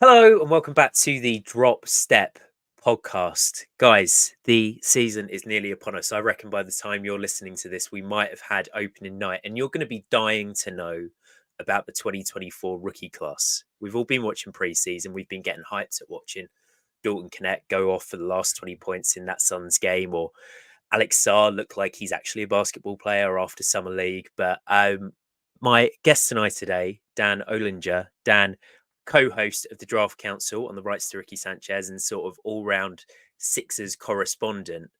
Hello and welcome back to the Drop Step podcast. Guys, the season is nearly upon us. I reckon by the time you're listening to this, we might have had opening night and you're going to be dying to know about the 2024 rookie class. We've all been watching preseason. We've been getting hyped at watching Dalton Connect go off for the last 20 points in that Suns game, or Alex Sarr look like he's actually a basketball player after Summer League. But my guest tonight today, Dan Olinger. Dan, co-host of the Draft Council on the Rights to Ricky Sanchez and sort of all-round Sixers correspondent.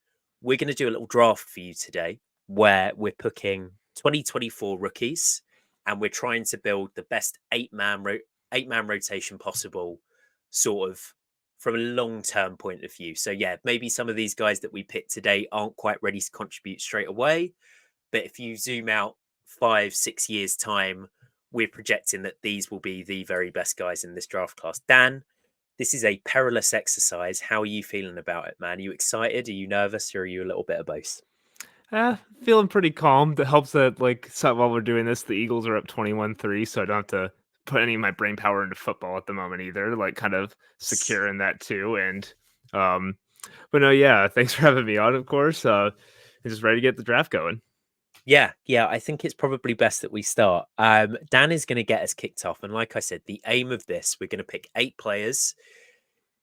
We're going to do a little draft for you today where we're picking 2024 rookies and we're trying to build the best eight-man rotation possible, sort of from a long-term point of view. So yeah, maybe some of these guys that we picked today aren't quite ready to contribute straight away, but if you zoom out 5-6 years time, we're projecting that these will be the very best guys in this draft class. Dan, this is a perilous exercise. How are you feeling about it, man? Are you excited? Are you nervous? Or are you a little bit of both? Feeling pretty calm. That helps that, while we're doing this, the Eagles are up 21-3, so I don't have to put any of my brain power into football at the moment either. Like, kind of secure in that too. Um, but no, yeah, thanks for having me on, of course. I'm just ready to get the draft going. Yeah, I think it's probably best that we start. Dan is going to get us kicked off. And like I said, the aim of this, we're going to pick 8 players.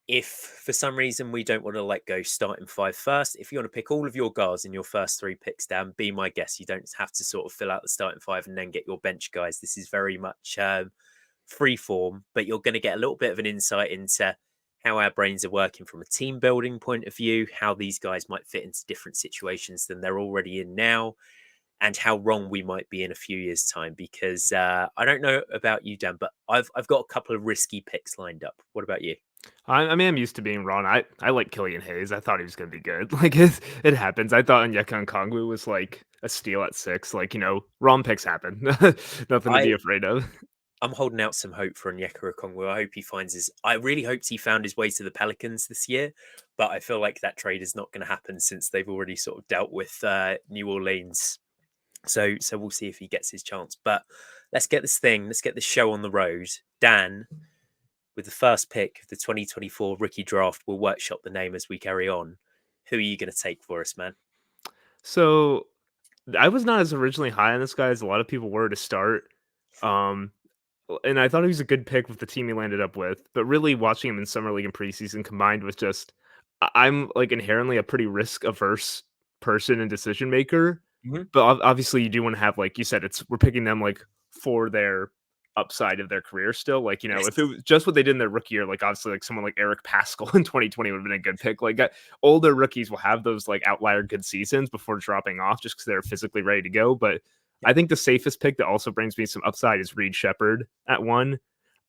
If for some reason we don't want to let go starting 5 first, if you want to pick all of your guys in your first 3 picks, Dan, be my guest. You don't have to sort of fill out the starting 5 and then get your bench guys. This is very much free form, but you're going to get a little bit of an insight into how our brains are working from a team building point of view, how these guys might fit into different situations than they're already in now, and how wrong we might be in a few years' time. Because I don't know about you, Dan, but I've got a couple of risky picks lined up. What about you? I'm used to being wrong. I like Killian Hayes. I thought he was going to be good. It happens. I thought Onyeka Okongwu was like a steal at 6. Wrong picks happen. Nothing to be I afraid of. I'm holding out some hope for Onyeka Okongwu. I hope he finds his. I really hoped he found his way to the Pelicans this year, but I feel like that trade is not going to happen since they've already sort of dealt with New Orleans. So we'll see if he gets his chance. But let's get this show on the road. Dan, with the first pick of the 2024 rookie draft, we'll workshop the name as we carry on. Who are you going to take for us, man? So I was not as originally high on this guy as a lot of people were to start. Um, and I thought he was a good pick with the team he landed up with. But really, watching him in summer league and preseason combined with just, I'm like inherently a pretty risk averse person and decision maker. Mhm. But obviously, you do want to have, like you said, we're picking them like for their upside of their career still. Yes. If it was just what they did in their rookie year, like obviously, like someone like Eric Pascal in 2020 would have been a good pick. Older rookies will have those like outlier good seasons before dropping off just because they're physically ready to go. But I think the safest pick that also brings me some upside is Reed Sheppard at 1.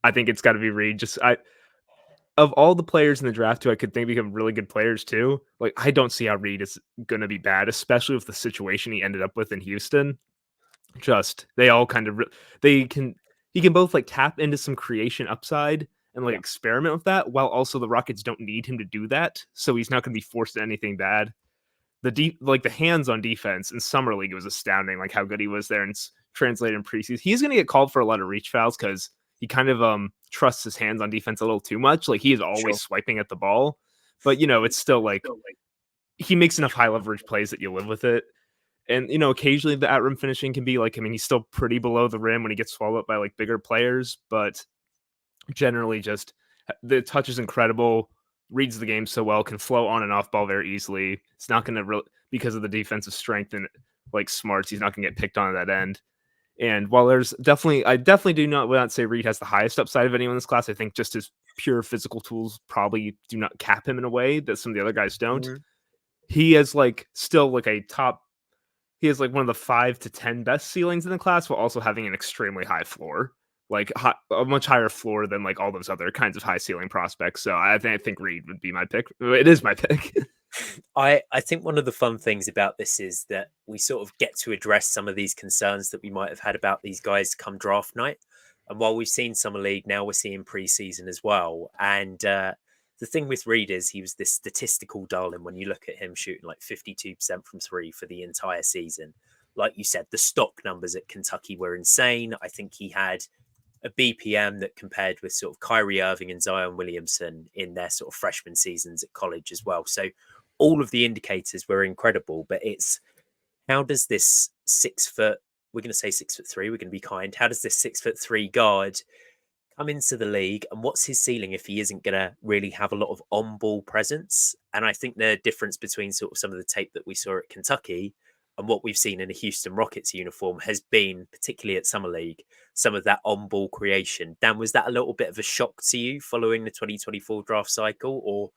I think it's got to be Reed. Of all the players in the draft who I could think become really good players too, like I don't see how Reed is going to be bad, especially with the situation he ended up with in Houston. Just they all kind of they can he can both like tap into some creation upside and like Yeah. experiment with that, while also the Rockets don't need him to do that, so he's not going to be forced to anything bad. The hands on defense in summer league, it was astounding, like how good he was there, and it's translated in preseason. He's going to get called for a lot of reach fouls because he kind of trusts his hands on defense a little too much. Like he is always Sure. swiping at the ball, but it's still like he makes enough high leverage plays that you live with it. And occasionally the at rim finishing can be like, I mean, he's still pretty below the rim when he gets swallowed up by like bigger players, but generally just the touch is incredible, reads the game so well, can flow on and off ball very easily. It's not going to because of the defensive strength and like smarts, he's not going to get picked on at that end. And while I definitely do not say Reed has the highest upside of anyone in this class. I think just his pure physical tools probably do not cap him in a way that some of the other guys don't. Mhm. He has like still like a top. He has like one of the 5 to 10 best ceilings in the class, while also having an extremely high floor, a much higher floor than like all those other kinds of high ceiling prospects. So I think Reed would be my pick. It is my pick. I think one of the fun things about this is that we sort of get to address some of these concerns that we might have had about these guys come draft night. And while we've seen summer league, now we're seeing preseason as well. And the thing with Reed is he was this statistical darling. When you look at him shooting like 52% from 3 for the entire season, like you said, the stock numbers at Kentucky were insane. I think he had a BPM that compared with sort of Kyrie Irving and Zion Williamson in their sort of freshman seasons at college as well. So all of the indicators were incredible, but it's how does this 6 foot, we're going to say 6'3", we're going to be kind. How does this 6'3" guard come into the league, and what's his ceiling if he isn't going to really have a lot of on-ball presence? And I think the difference between sort of some of the tape that we saw at Kentucky and what we've seen in a Houston Rockets uniform has been, particularly at Summer League, some of that on-ball creation. Dan, was that a little bit of a shock to you following the 2024 draft cycle, or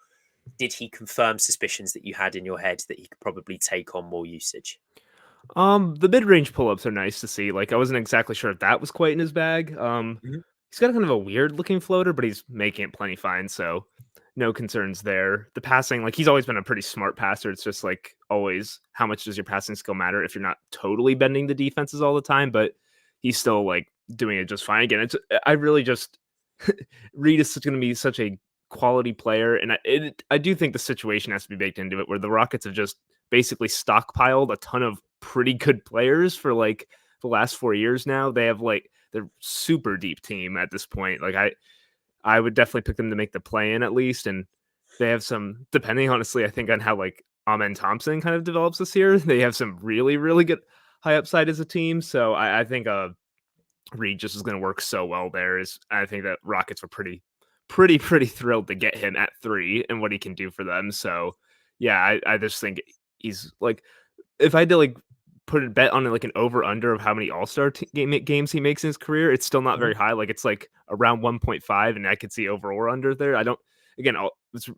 did he confirm suspicions that you had in your head that he could probably take on more usage? The mid-range pull-ups are nice to see. Like, I wasn't exactly sure if that was quite in his bag. Mhm. He's got kind of a weird-looking floater, but he's making it plenty fine, so no concerns there. The passing, like, he's always been a pretty smart passer. It's just like always, how much does your passing skill matter if you're not totally bending the defenses all the time? But he's still like doing it just fine. Again, I really just Reed is going to be such a quality player, and I do think the situation has to be baked into it, where the Rockets have just basically stockpiled a ton of pretty good players for like the last 4 years now. They have like they're super deep team at this point. Like I would definitely pick them to make the play in at least, and they have some, depending honestly, I think on how like Amen Thompson kind of develops this year, they have some really good high upside as a team. So I think Reed just is going to work so well there. Is I think that Rockets were pretty thrilled to get him at 3 and what he can do for them. So yeah, I just think he's like, if I had to like put a bet on like an over under of how many All-Star games he makes in his career, it's still not Mhm. very high. Like it's like around 1.5, and I could see over or under there. I don't. Again,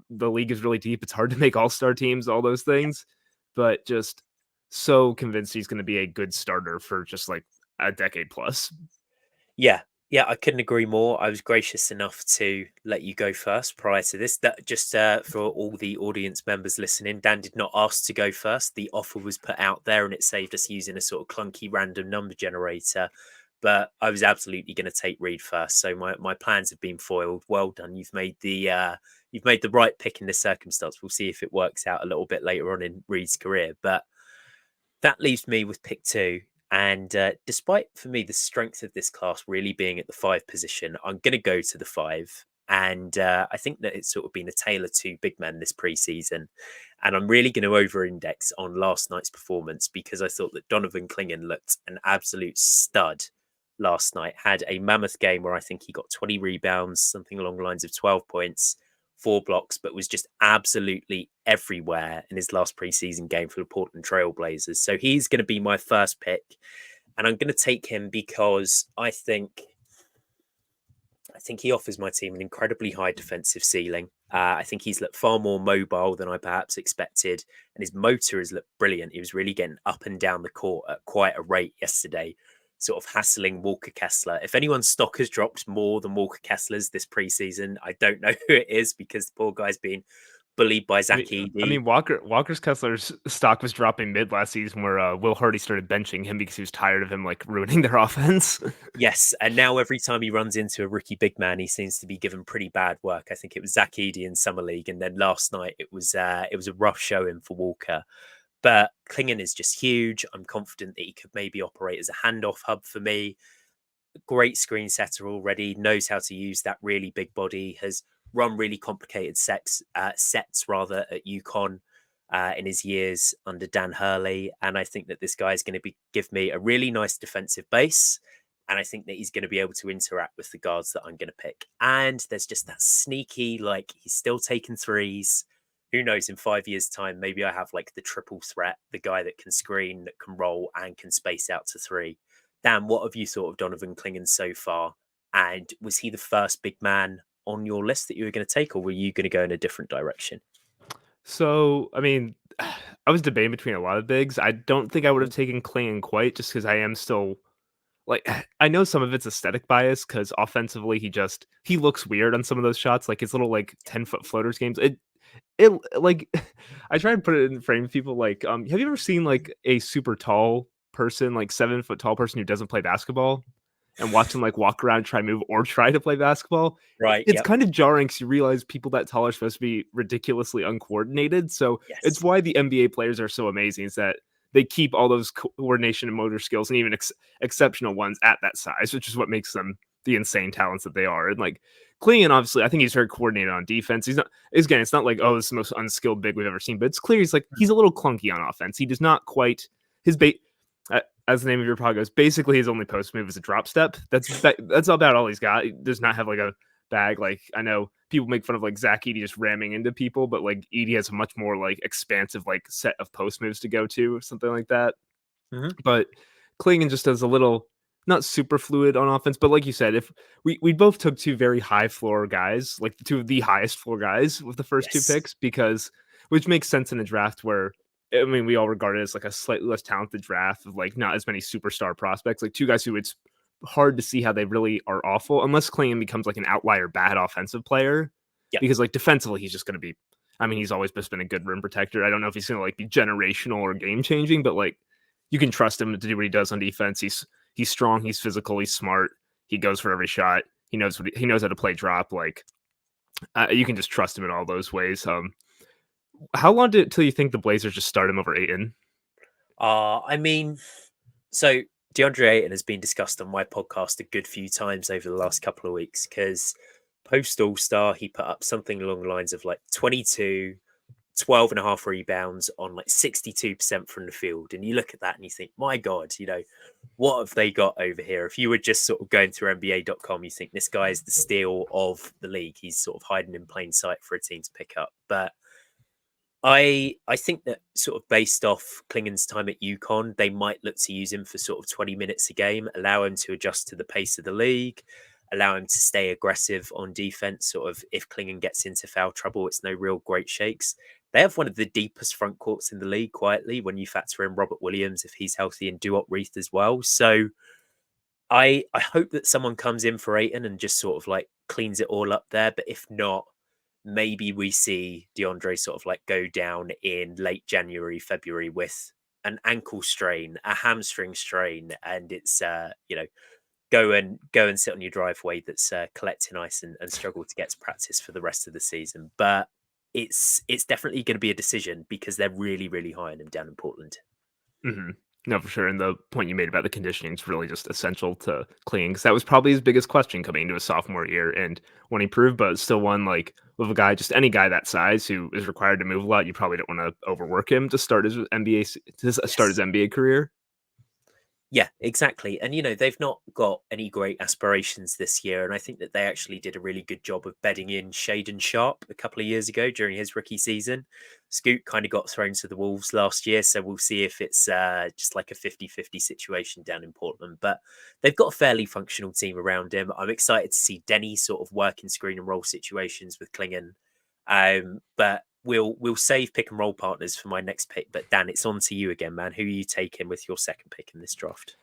the league is really deep. It's hard to make All-Star teams, all those things, but just so convinced he's going to be a good starter for just like a decade plus. Yeah, yeah, I couldn't agree more. I was gracious enough to let you go first prior to this. That just for all the audience members listening, Dan did not ask to go first. The offer was put out there, and it saved us using a sort of clunky random number generator. But I was absolutely going to take Reed first, so my plans have been foiled. Well done, you've made the right pick in this circumstance. We'll see if it works out a little bit later on in Reed's career, but that leaves me with pick two. And despite, for me, the strength of this class really being at the 5 position, I'm going to go to the 5. And I think that it's sort of been a tale of two big men this preseason. And I'm really going to over index on last night's performance because I thought that Donovan Clingan looked an absolute stud last night. Had a mammoth game where I think he got 20 rebounds, something along the lines of 12 points, 4 blocks, but was just absolutely everywhere in his last preseason game for the Portland Trail Blazers. So he's going to be my first pick. And I'm going to take him because I think he offers my team an incredibly high defensive ceiling. I think he's looked far more mobile than I perhaps expected, and his motor has looked brilliant. He was really getting up and down the court at quite a rate yesterday, sort of hassling Walker Kessler. If anyone's stock has dropped more than Walker Kessler's this preseason, I don't know who it is because the poor guy's been bullied by I Zach mean, Edey. Walker's Kessler's stock was dropping mid last season, where Will Hardy started benching him because he was tired of him like ruining their offense. Yes, and now every time he runs into a rookie big man, he seems to be given pretty bad work. I think it was Zach Edey in Summer League, and then last night it was a rough showing for Walker. But Klingon is just huge. I'm confident that he could maybe operate as a handoff hub for me. Great screen setter already, knows how to use that really big body, has run really complicated sets rather at UConn in his years under Dan Hurley. And I think that this guy is going to give me a really nice defensive base. And I think that he's going to be able to interact with the guards that I'm going to pick. And there's just that sneaky, like he's still taking threes. Who knows, in 5 years' time, maybe I have like the triple threat, the guy that can screen, that can roll, and can space out to 3. Dan, what have you thought of Donovan Clingan so far? And was he the first big man on your list that you were going to take, or were you going to go in a different direction? So, I mean, I was debating between a lot of bigs. I don't think I would have taken Klingon quite, just because I am still like, I know some of it's aesthetic bias because offensively he looks weird on some of those shots, like his little like 10-foot floaters games. It like I try and put it in frame of people like have you ever seen like a super tall person, like 7-foot tall person who doesn't play basketball, and watch them like walk around, try move, or try to play basketball? Right. It's Yep. kind of jarring because you realize people that tall are supposed to be ridiculously uncoordinated. So it's Yes. why the NBA players are so amazing, is that they keep all those coordination and motor skills, and even exceptional ones, at that size, which is what makes them the insane talents that they are. And like Klingon, obviously, I think he's very coordinated on defense. He's not, again, it's not like, oh, this is the most unskilled big we've ever seen, but it's clear he's a little clunky on offense. He does not quite his as the name of your pod goes, basically his only post move is a drop step. That's about all he's got. He does not have like a bag. Like, I know people make fun of like Zach Edey just ramming into people, but like Edey has a much more like expansive like set of post moves to go to or something like that. But Klingon just does a little not super fluid on offense, but like you said, if we both took two very high floor guys, like two of the highest floor guys with the first two picks, which makes sense in a draft where, I mean, we all regard it as like a slightly less talented draft of like not as many superstar prospects, like two guys who it's hard to see how they really are awful unless Klingon becomes like an outlier bad offensive player. Because like defensively, he's just going to be, I mean, he's always just been a good rim protector. I don't know if he's going to like be generational or game changing, but like you can trust him to do what he does on defense. He's strong, he's physical, he's smart. He goes for every shot. He knows how to play drop. Like you can just trust him in all those ways. How long till you think the Blazers just start him over Ayton? I mean, so DeAndre Ayton has been discussed on my podcast a good few times over the last couple of weeks because post All-Star, he put up something along the lines of like 22, 12 and a half rebounds on like 62% from the field. And you look at that and you think, my God, what have they got over here? If you were just sort of going through NBA.com, you think this guy is the steal of the league. He's sort of hiding in plain sight for a team to pick up. But I think that sort of based off Klingon's time at UConn, they might look to use him for sort of 20 minutes a game, allow him to adjust to the pace of the league, allow him to stay aggressive on defense. Sort of if Klingon gets into foul trouble, it's no real great shakes. They have one of the deepest front courts in the league quietly when you factor in Robert Williams, if he's healthy, and Duop Reith as well. So I hope that someone comes in for Ayton and just sort of like cleans it all up there. But if not, maybe we see DeAndre sort of like go down in late January, February with an ankle strain, a hamstring strain, and it's go and sit on your driveway that's collecting ice and struggle to get to practice for the rest of the season. But it's definitely going to be a decision because they're really, really high on him down in Portland. Mm-hmm. No, for sure. And the point you made about the conditioning is really just essential to Kling, because that was probably his biggest question coming into his sophomore year. And when he proved, but still one like with a guy, just any guy that size who is required to move a lot, you probably don't want to overwork him to start his NBA career. Yeah, exactly. And, they've not got any great aspirations this year. And I think that they actually did a really good job of bedding in Shaden Sharp a couple of years ago during his rookie season. Scoot kind of got thrown to the Wolves last year. So we'll see if it's just like a 50-50 situation down in Portland. But they've got a fairly functional team around him. I'm excited to see Denny sort of work in screen and roll situations with Klingon. But we'll save pick and roll partners for my next pick. But Dan, it's on to you again, man. Who are you taking with your second pick in this draft?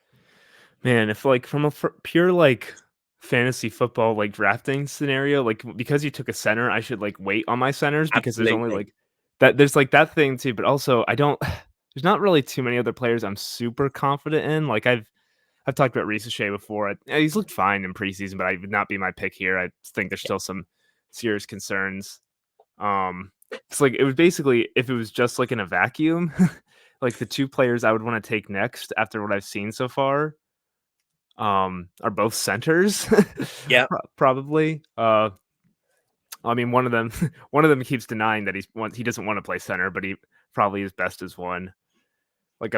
Man, if like from a pure like fantasy football like drafting scenario, like because you took a center, I should like wait on my centers because there's only like that. There's like that thing too, but also I don't. There's not really too many other players I'm super confident in. Like I've talked about Risacher before. He's looked fine in preseason, but I would not be my pick here. I think there's still some serious concerns. It's like it was basically if it was just like in a vacuum, like the two players I would want to take next after what I've seen so far, are both centers. Yeah, probably. I mean, one of them keeps denying that he doesn't want to play center, but he probably is best as one. Like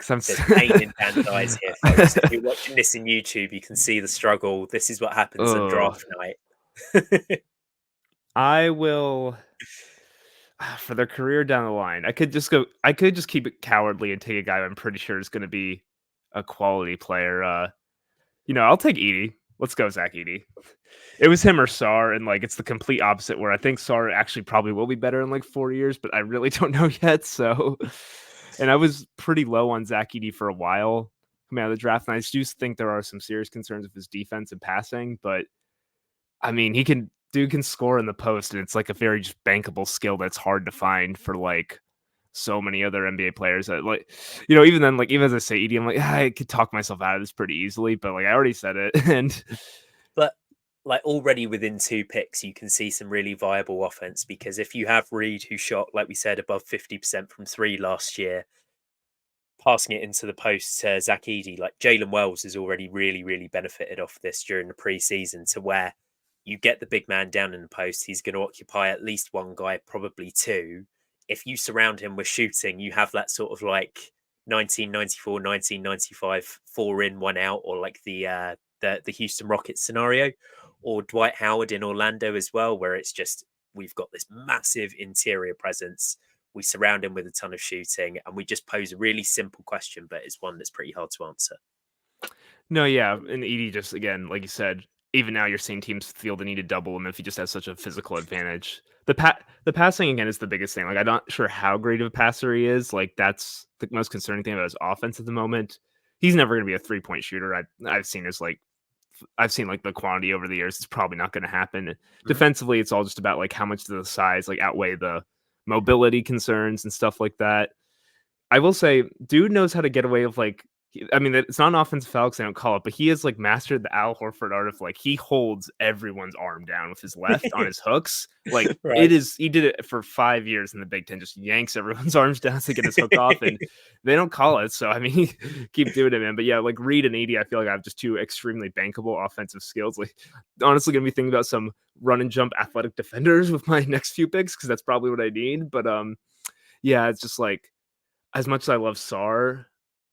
there's pain in Dan's eyes here, folks. If you're watching this in YouTube, you can see the struggle. This is what happens on draft night. I will, for their career down the line, I could just keep it cowardly and take a guy I'm pretty sure is going to be a quality player. I'll take Edey. Let's go, Zach Edey. It was him or Sarr, and like it's the complete opposite. Where I think Sarr actually probably will be better in like 4 years, but I really don't know yet. So, and I was pretty low on Zach Edey for a while coming out of the draft, and I do think there are some serious concerns with his defense and passing. But I mean, dude can score in the post, and it's like a very just bankable skill that's hard to find for like so many other NBA players that like, even then, like, even as I say Edey, I'm like, I could talk myself out of this pretty easily, but like, I already said it. But like already within 2 picks, you can see some really viable offense because if you have Reed, who shot, like we said, above 50% from 3 last year, passing it into the post to Zach Edey, like Jalen Wells has already really, really benefited off this during the preseason, to where you get the big man down in the post. He's going to occupy at least one guy, probably two. If you surround him with shooting, you have that sort of like 1994, 1995, 4 in, 1 out, or like the Houston Rockets scenario, or Dwight Howard in Orlando as well, where it's just we've got this massive interior presence. We surround him with a ton of shooting, and we just pose a really simple question, but it's one that's pretty hard to answer. No, yeah, and Edey just again, like you said, even now you're seeing teams feel the need to double him if he just has such a physical advantage. The passing again is the biggest thing. Like I'm not sure how great of a passer he is. Like that's the most concerning thing about his offense at the moment. He's never going to be a 3-point shooter. I've seen like the quantity over the years. It's probably not going to happen. Mm-hmm. Defensively, it's all just about like how much does the size like outweigh the mobility concerns and stuff like that. I will say, dude knows how to get away with like. I mean, it's not an offensive foul because they don't call it, but he has like mastered the Al Horford art of like he holds everyone's arm down with his left on his hooks. Like right. It is, he did it for 5 years in the Big Ten, just yanks everyone's arms down to get his hook off, and they don't call it. So I mean, keep doing it, man. But yeah, like Reed and Edey, I feel like I have just two extremely bankable offensive skills. Like honestly, gonna be thinking about some run and jump athletic defenders with my next few picks because that's probably what I need. But yeah, it's just like as much as I love Sarr,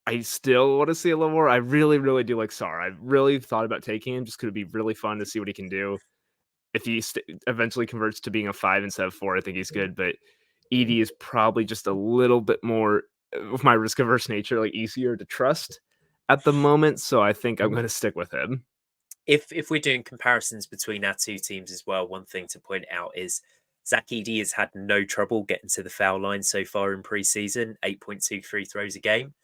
I still want to see a little more. I really, really do like Sarr. I really thought about taking him just because it'd be really fun to see what he can do. If he eventually converts to being a 5 instead of 4, I think he's good. But Edey is probably just a little bit more, with my risk-averse nature, like easier to trust at the moment. So I think I'm going to stick with him. If we're doing comparisons between our two teams as well, one thing to point out is Zach Edey has had no trouble getting to the foul line so far in preseason, 8.2 free throws a game.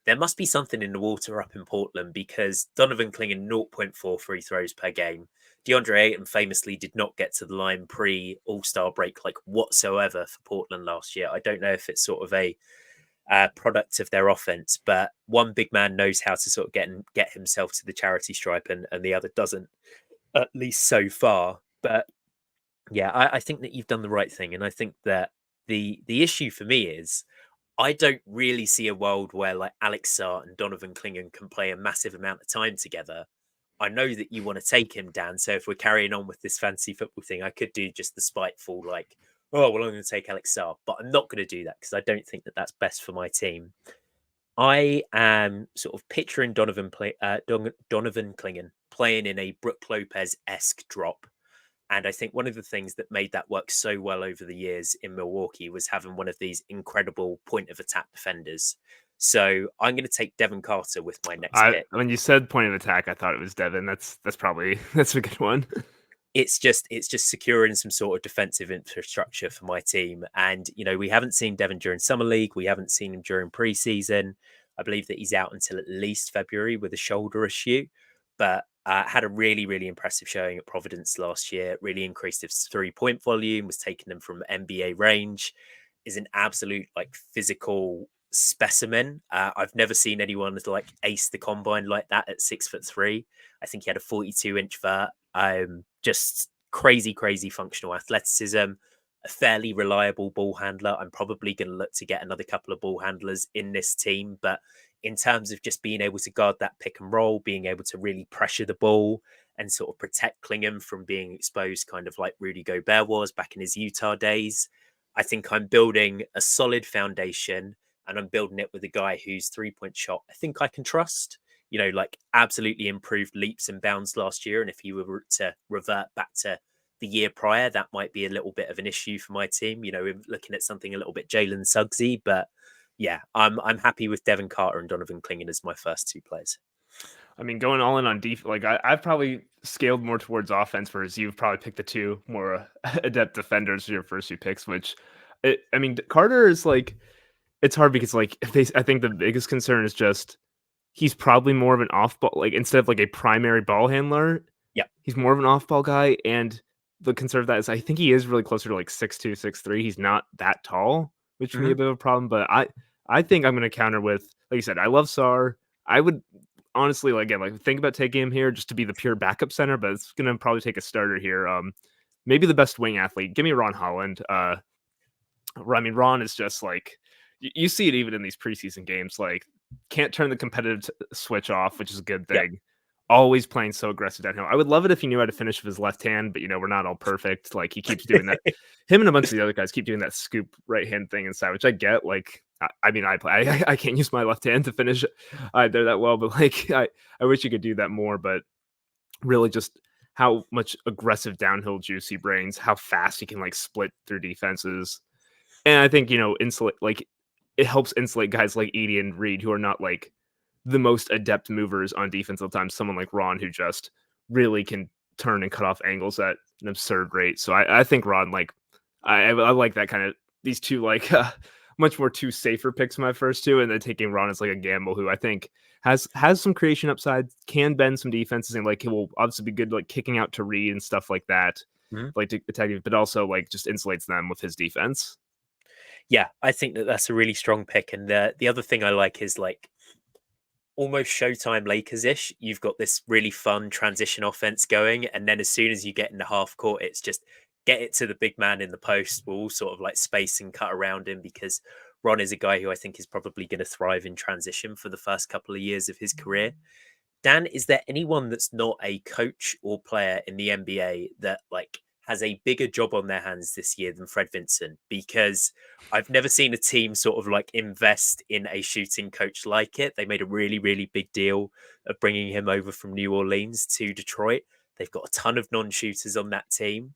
There must be something in the water up in Portland because Donovan Clingan 0.4 free throws per game. DeAndre Ayton famously did not get to the line pre-All-Star break like whatsoever for Portland last year. I don't know if it's sort of a product of their offense, but one big man knows how to sort of get himself to the charity stripe and the other doesn't, at least so far. But yeah, I think that you've done the right thing. And I think that the issue for me is I don't really see a world where like Alex Sarr and Donovan Clingan can play a massive amount of time together. I know that you want to take him, Dan. So if we're carrying on with this fantasy football thing, I could do just the spiteful, like, oh, well, I'm going to take Alex Sarr, but I'm not going to do that because I don't think that that's best for my team. I am sort of picturing Donovan Clingan playing in a Brook Lopez-esque drop. And I think one of the things that made that work so well over the years in Milwaukee was having one of these incredible point of attack defenders. So I'm going to take Devin Carter with my next pick. When you said point of attack, I thought it was Devin. That's a good one. It's just securing some sort of defensive infrastructure for my team. And, you know, we haven't seen Devin during Summer League. We haven't seen him during preseason. I believe that he's out until at least February with a shoulder issue. But had a really, really impressive showing at Providence last year. Really increased his 3-point volume, was taking them from NBA range, is an absolute like physical specimen. I've never seen anyone like ace the combine like that at 6'3". I think he had a 42-inch vert. Just crazy functional athleticism, a fairly reliable ball handler. I'm probably going to look to get another couple of ball handlers in this team, but in terms of just being able to guard that pick and roll, being able to really pressure the ball and sort of protect Clingan from being exposed kind of like Rudy Gobert was back in his Utah days, I think I'm building a solid foundation, and I'm building it with a guy whose 3-point shot I think I can trust. You know, like absolutely improved leaps and bounds last year. And if he were to revert back to the year prior, that might be a little bit of an issue for my team. You know, looking at something a little bit Jalen Suggsy, but yeah, I'm happy with Devin Carter and Donovan Clingan as my first two players. I mean, going all in on defense, like I've probably scaled more towards offense, whereas you've probably picked the two more adept defenders for your first two picks. I mean, Carter is like, it's hard because like I think the biggest concern is just he's probably more of an off ball, like instead of like a primary ball handler. Yeah, he's more of an off ball guy, and the concern of that is I think he is really closer to like 6'2", 6'3". He's not that tall, which can be a bit of a problem. But I think I'm going to counter with, like you said, I love Sarr. I would honestly, like, again, like think about taking him here just to be the pure backup center, but it's going to probably take a starter here. Maybe the best wing athlete. Give me Ron Holland. I mean, Ron is just like, you see it even in these preseason games. Like, can't turn the competitive switch off, which is a good Yeah. thing. Always playing so aggressive downhill. I would love it if he knew how to finish with his left hand, but we're not all perfect. Like, he keeps doing that. Him and a bunch of the other guys keep doing that scoop right hand thing inside, which I get. Like, I can't use my left hand to finish either that well, but like I wish he could do that more. But really, just how much aggressive downhill juice he brings, how fast he can like split through defenses, and I think insulate like it helps insulate guys like Edey and Reed who are not like the most adept movers on defense all the time. Someone like Ron who just really can turn and cut off angles at an absurd rate. So I think Ron, like I like that kind of these two like much more two safer picks my first two, and then taking Ron as like a gamble who I think has some creation upside, can bend some defenses, and like he will obviously be good like kicking out to Reed and stuff like that, like to attack, but also like just insulates them with his defense. Yeah, I think that's a really strong pick. And the other thing I like is like almost Showtime Lakers-ish. You've got this really fun transition offense going, and then as soon as you get in the half court, it's just get it to the big man in the post. We'll all sort of like space and cut around him, because Ron is a guy who I think is probably going to thrive in transition for the first couple of years of his career. Dan, is there anyone that's not a coach or player in the NBA that like has a bigger job on their hands this year than Fred Vinson? Because I've never seen a team sort of like invest in a shooting coach like it. They made a really, really big deal of bringing him over from New Orleans to Detroit. They've got a ton of non-shooters on that team.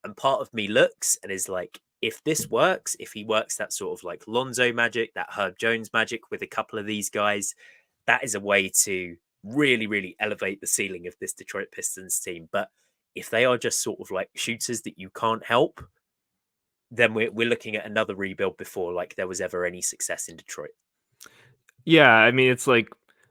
And part of me looks and is like, if this works, if he works that sort of like Lonzo magic, that Herb Jones magic with a couple of these guys, that is a way to really, really elevate the ceiling of this Detroit Pistons team. But if they are just sort of like shooters that you can't help, then we're looking at another rebuild before like there was ever any success in Detroit. Yeah, I mean, it's like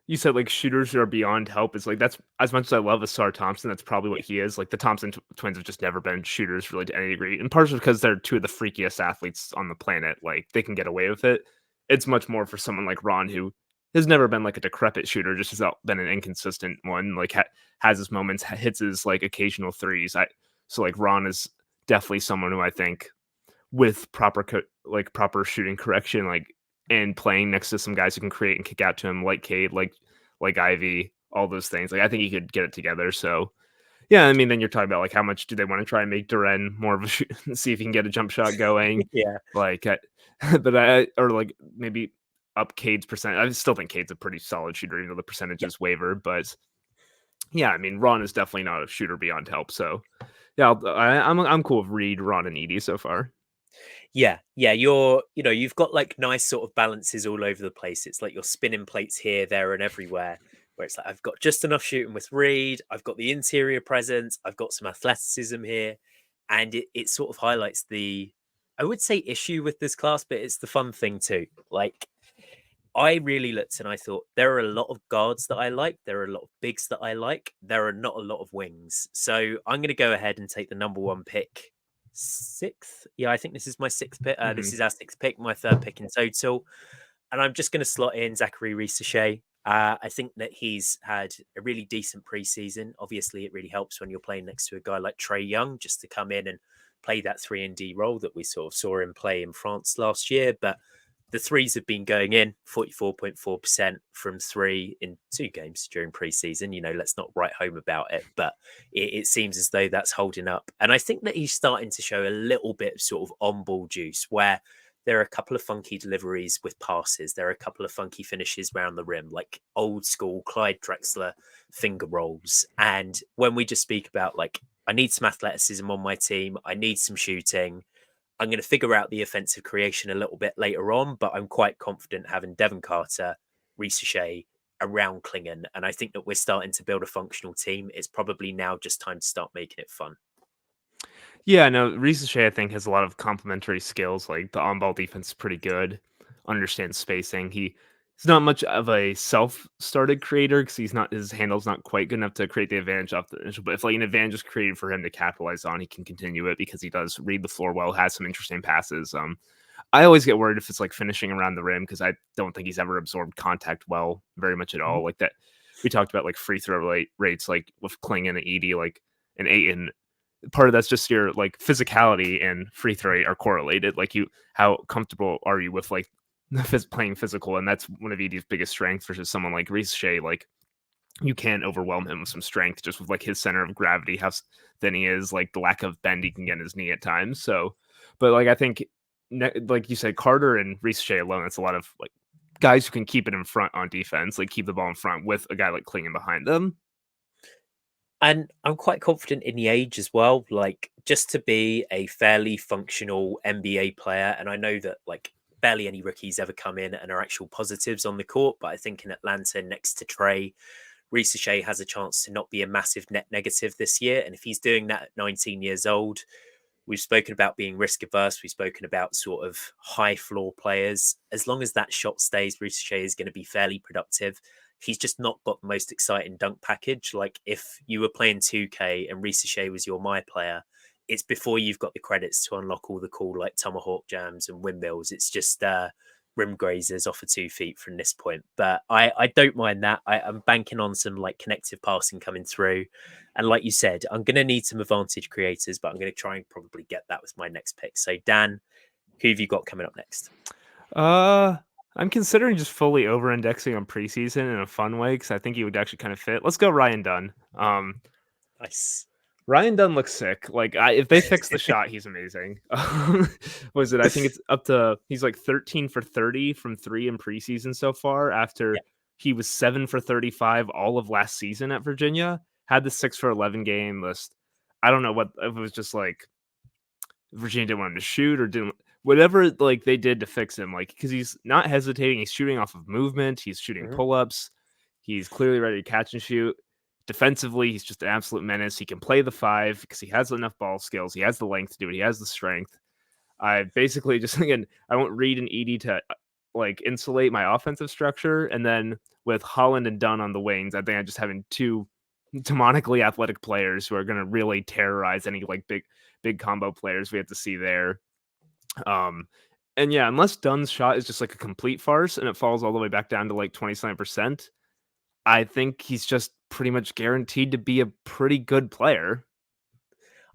you said, like shooters are beyond help. It's like that's as much as I love Asar Thompson, that's probably what he is. Like the Thompson twins have just never been shooters really to any degree, and partially because they're two of the freakiest athletes on the planet. Like they can get away with it. It's much more for someone like Ron who has never been like a decrepit shooter, just has been an inconsistent one. Like has his moments, hits his like occasional threes. So like Ron is definitely someone who I think with proper shooting correction, like and playing next to some guys who can create and kick out to him, like Cade, like Ivy, all those things. Like I think he could get it together. So yeah, I mean, then you're talking about like how much do they want to try and make Duren more of a see if he can get a jump shot going? Yeah, like, but or like maybe up Cade's percent. I still think Cade's a pretty solid shooter, even though the percentages waver. But yeah, I mean, Ron is definitely not a shooter beyond help. So yeah, I'm cool with Reed, Ron, and Edey so far. Yeah, you've got like nice sort of balances all over the place. It's like you're spinning plates here, there, and everywhere. Where it's like I've got just enough shooting with Reed, I've got the interior presence, I've got some athleticism here, and it sort of highlights the, I would say, issue with this class, but it's the fun thing too. Like I really looked and I thought there are a lot of guards that I like. There are a lot of bigs that I like. There are not a lot of wings. So I'm going to go ahead and take the number one pick. Sixth. Yeah, I think this is my sixth pick. This is our sixth pick, my third pick in total. And I'm just going to slot in Zaccharie Risacher. I think that he's had a really decent preseason. Obviously, it really helps when you're playing next to a guy like Trae Young just to come in and play that 3-and-D role that we sort of saw him play in France last year. But the threes have been going in 44.4% from three in 2 games during preseason. Let's not write home about it, but it seems as though that's holding up. And I think that he's starting to show a little bit of sort of on-ball juice where there are a couple of funky deliveries with passes. There are a couple of funky finishes around the rim, like old school Clyde Drexler finger rolls. And when we just speak about like, I need some athleticism on my team, I need some shooting, I'm going to figure out the offensive creation a little bit later on, but I'm quite confident having Devin Carter, Risacher around Klingon. And I think that we're starting to build a functional team. It's probably now just time to start making it fun. Yeah, no, Risacher, I think, has a lot of complementary skills. Like the on-ball defense is pretty good, understands spacing. He's not much of a self-started creator because his handle's not quite good enough to create the advantage off the initial. But if like an advantage is created for him to capitalize on, he can continue it because he does read the floor well, has some interesting passes. I always get worried if it's like finishing around the rim because I don't think he's ever absorbed contact well very much at all. Like that, we talked about like free throw rates, like with Kling and Edey, like an 8 and part of that's just your like physicality and free throw rate are correlated. Like how comfortable are you with like playing physical, and that's one of Edey's biggest strengths versus someone like Risacher. Like, you can't overwhelm him with some strength just with like his center of gravity, how thin he is, like the lack of bend he can get in his knee at times. So, but like I think, like you said, Carter and Risacher alone, that's a lot of like guys who can keep it in front on defense, like keep the ball in front with a guy like Klingen behind them. And I'm quite confident in the age as well, like just to be a fairly functional NBA player. And I know that like barely any rookies ever come in and are actual positives on the court, but I think in Atlanta next to Trey, Risacher has a chance to not be a massive net negative this year. And if he's doing that at 19 years old, we've spoken about being risk averse. We've spoken about sort of high floor players. As long as that shot stays, Risacher is going to be fairly productive. He's just not got the most exciting dunk package. Like if you were playing 2K and Risacher was your my player, it's before you've got the credits to unlock all the cool like tomahawk jams and windmills. It's just rim grazers off of 2 feet from this point. But I don't mind that. I'm banking on some like connective passing coming through. And like you said, I'm going to need some advantage creators, but I'm going to try and probably get that with my next pick. So Dan, who have you got coming up next? I'm considering just fully over-indexing on preseason in a fun way because I think he would actually kind of fit. Let's go Ryan Dunn. Nice. Ryan Dunn looks sick. Like, if they fix the shot, he's amazing. Was it? I think it's up to he's like 13 for 30 from 3 in preseason so far. After he was 7 for 35 all of last season at Virginia, had the 6 for 11 game list. I don't know what if it was just like Virginia didn't want him to shoot or didn't whatever like they did to fix him. Like because he's not hesitating, he's shooting off of movement, he's shooting pull ups, he's clearly ready to catch and shoot. Defensively, he's just an absolute menace. He can play the 5 because he has enough ball skills. He has the length to do it. He has the strength. I basically just again, I want Reed and Edey to like insulate my offensive structure, and then with Holland and Dunn on the wings, I think I'm just having 2 demonically athletic players who are going to really terrorize any like big combo players we have to see there. And yeah, unless Dunn's shot is just like a complete farce and it falls all the way back down to like 27%, I think he's just pretty much guaranteed to be a pretty good player.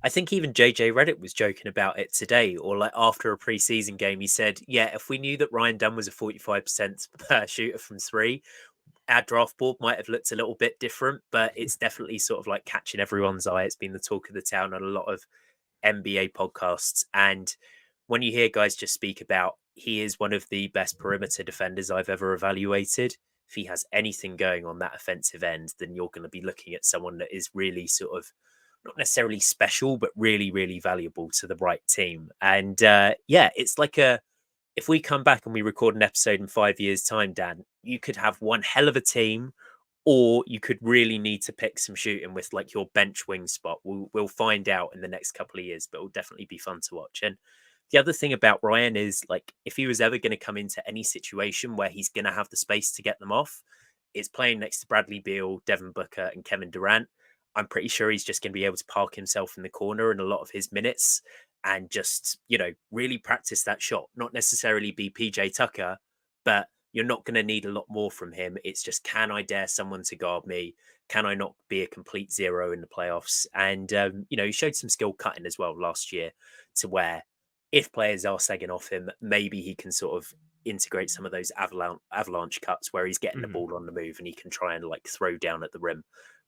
I think even JJ Reddick was joking about it today, or like after a preseason game, he said, "Yeah, if we knew that Ryan Dunn was a 45% shooter from 3, our draft board might have looked a little bit different, but it's definitely sort of like catching everyone's eye. It's been the talk of the town on a lot of NBA podcasts. And when you hear guys just speak about he is one of the best perimeter defenders I've ever evaluated, if he has anything going on that offensive end, then you're going to be looking at someone that is really sort of not necessarily special, but really, really valuable to the right team. And yeah, it's like if we come back and we record an episode in 5 years' time, Dan, you could have one hell of a team, or you could really need to pick some shooting with like your bench wing spot. We'll find out in the next couple of years, but it'll definitely be fun to watch. And the other thing about Ryan is like if he was ever going to come into any situation where he's going to have the space to get them off, it's playing next to Bradley Beal, Devin Booker, and Kevin Durant. I'm pretty sure he's just going to be able to park himself in the corner in a lot of his minutes and just, really practice that shot. Not necessarily be PJ Tucker, but you're not going to need a lot more from him. It's just, can I dare someone to guard me? Can I not be a complete zero in the playoffs? And, he showed some skill cutting as well last year to where if players are sagging off him, maybe he can sort of integrate some of those avalanche cuts where he's getting the ball on the move and he can try and like throw down at the rim.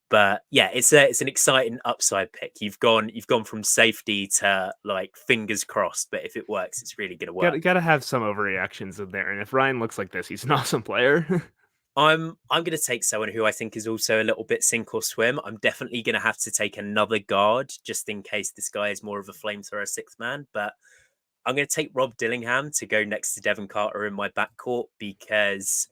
But yeah, it's an exciting upside pick. You've gone from safety to like fingers crossed. But if it works, it's really going to work. Got to have some overreactions in there. And if Ryan looks like this, he's an awesome player. I'm going to take someone who I think is also a little bit sink or swim. I'm definitely going to have to take another guard just in case this guy is more of a flamethrower 6th man. But I'm going to take Rob Dillingham to go next to Devin Carter in my backcourt because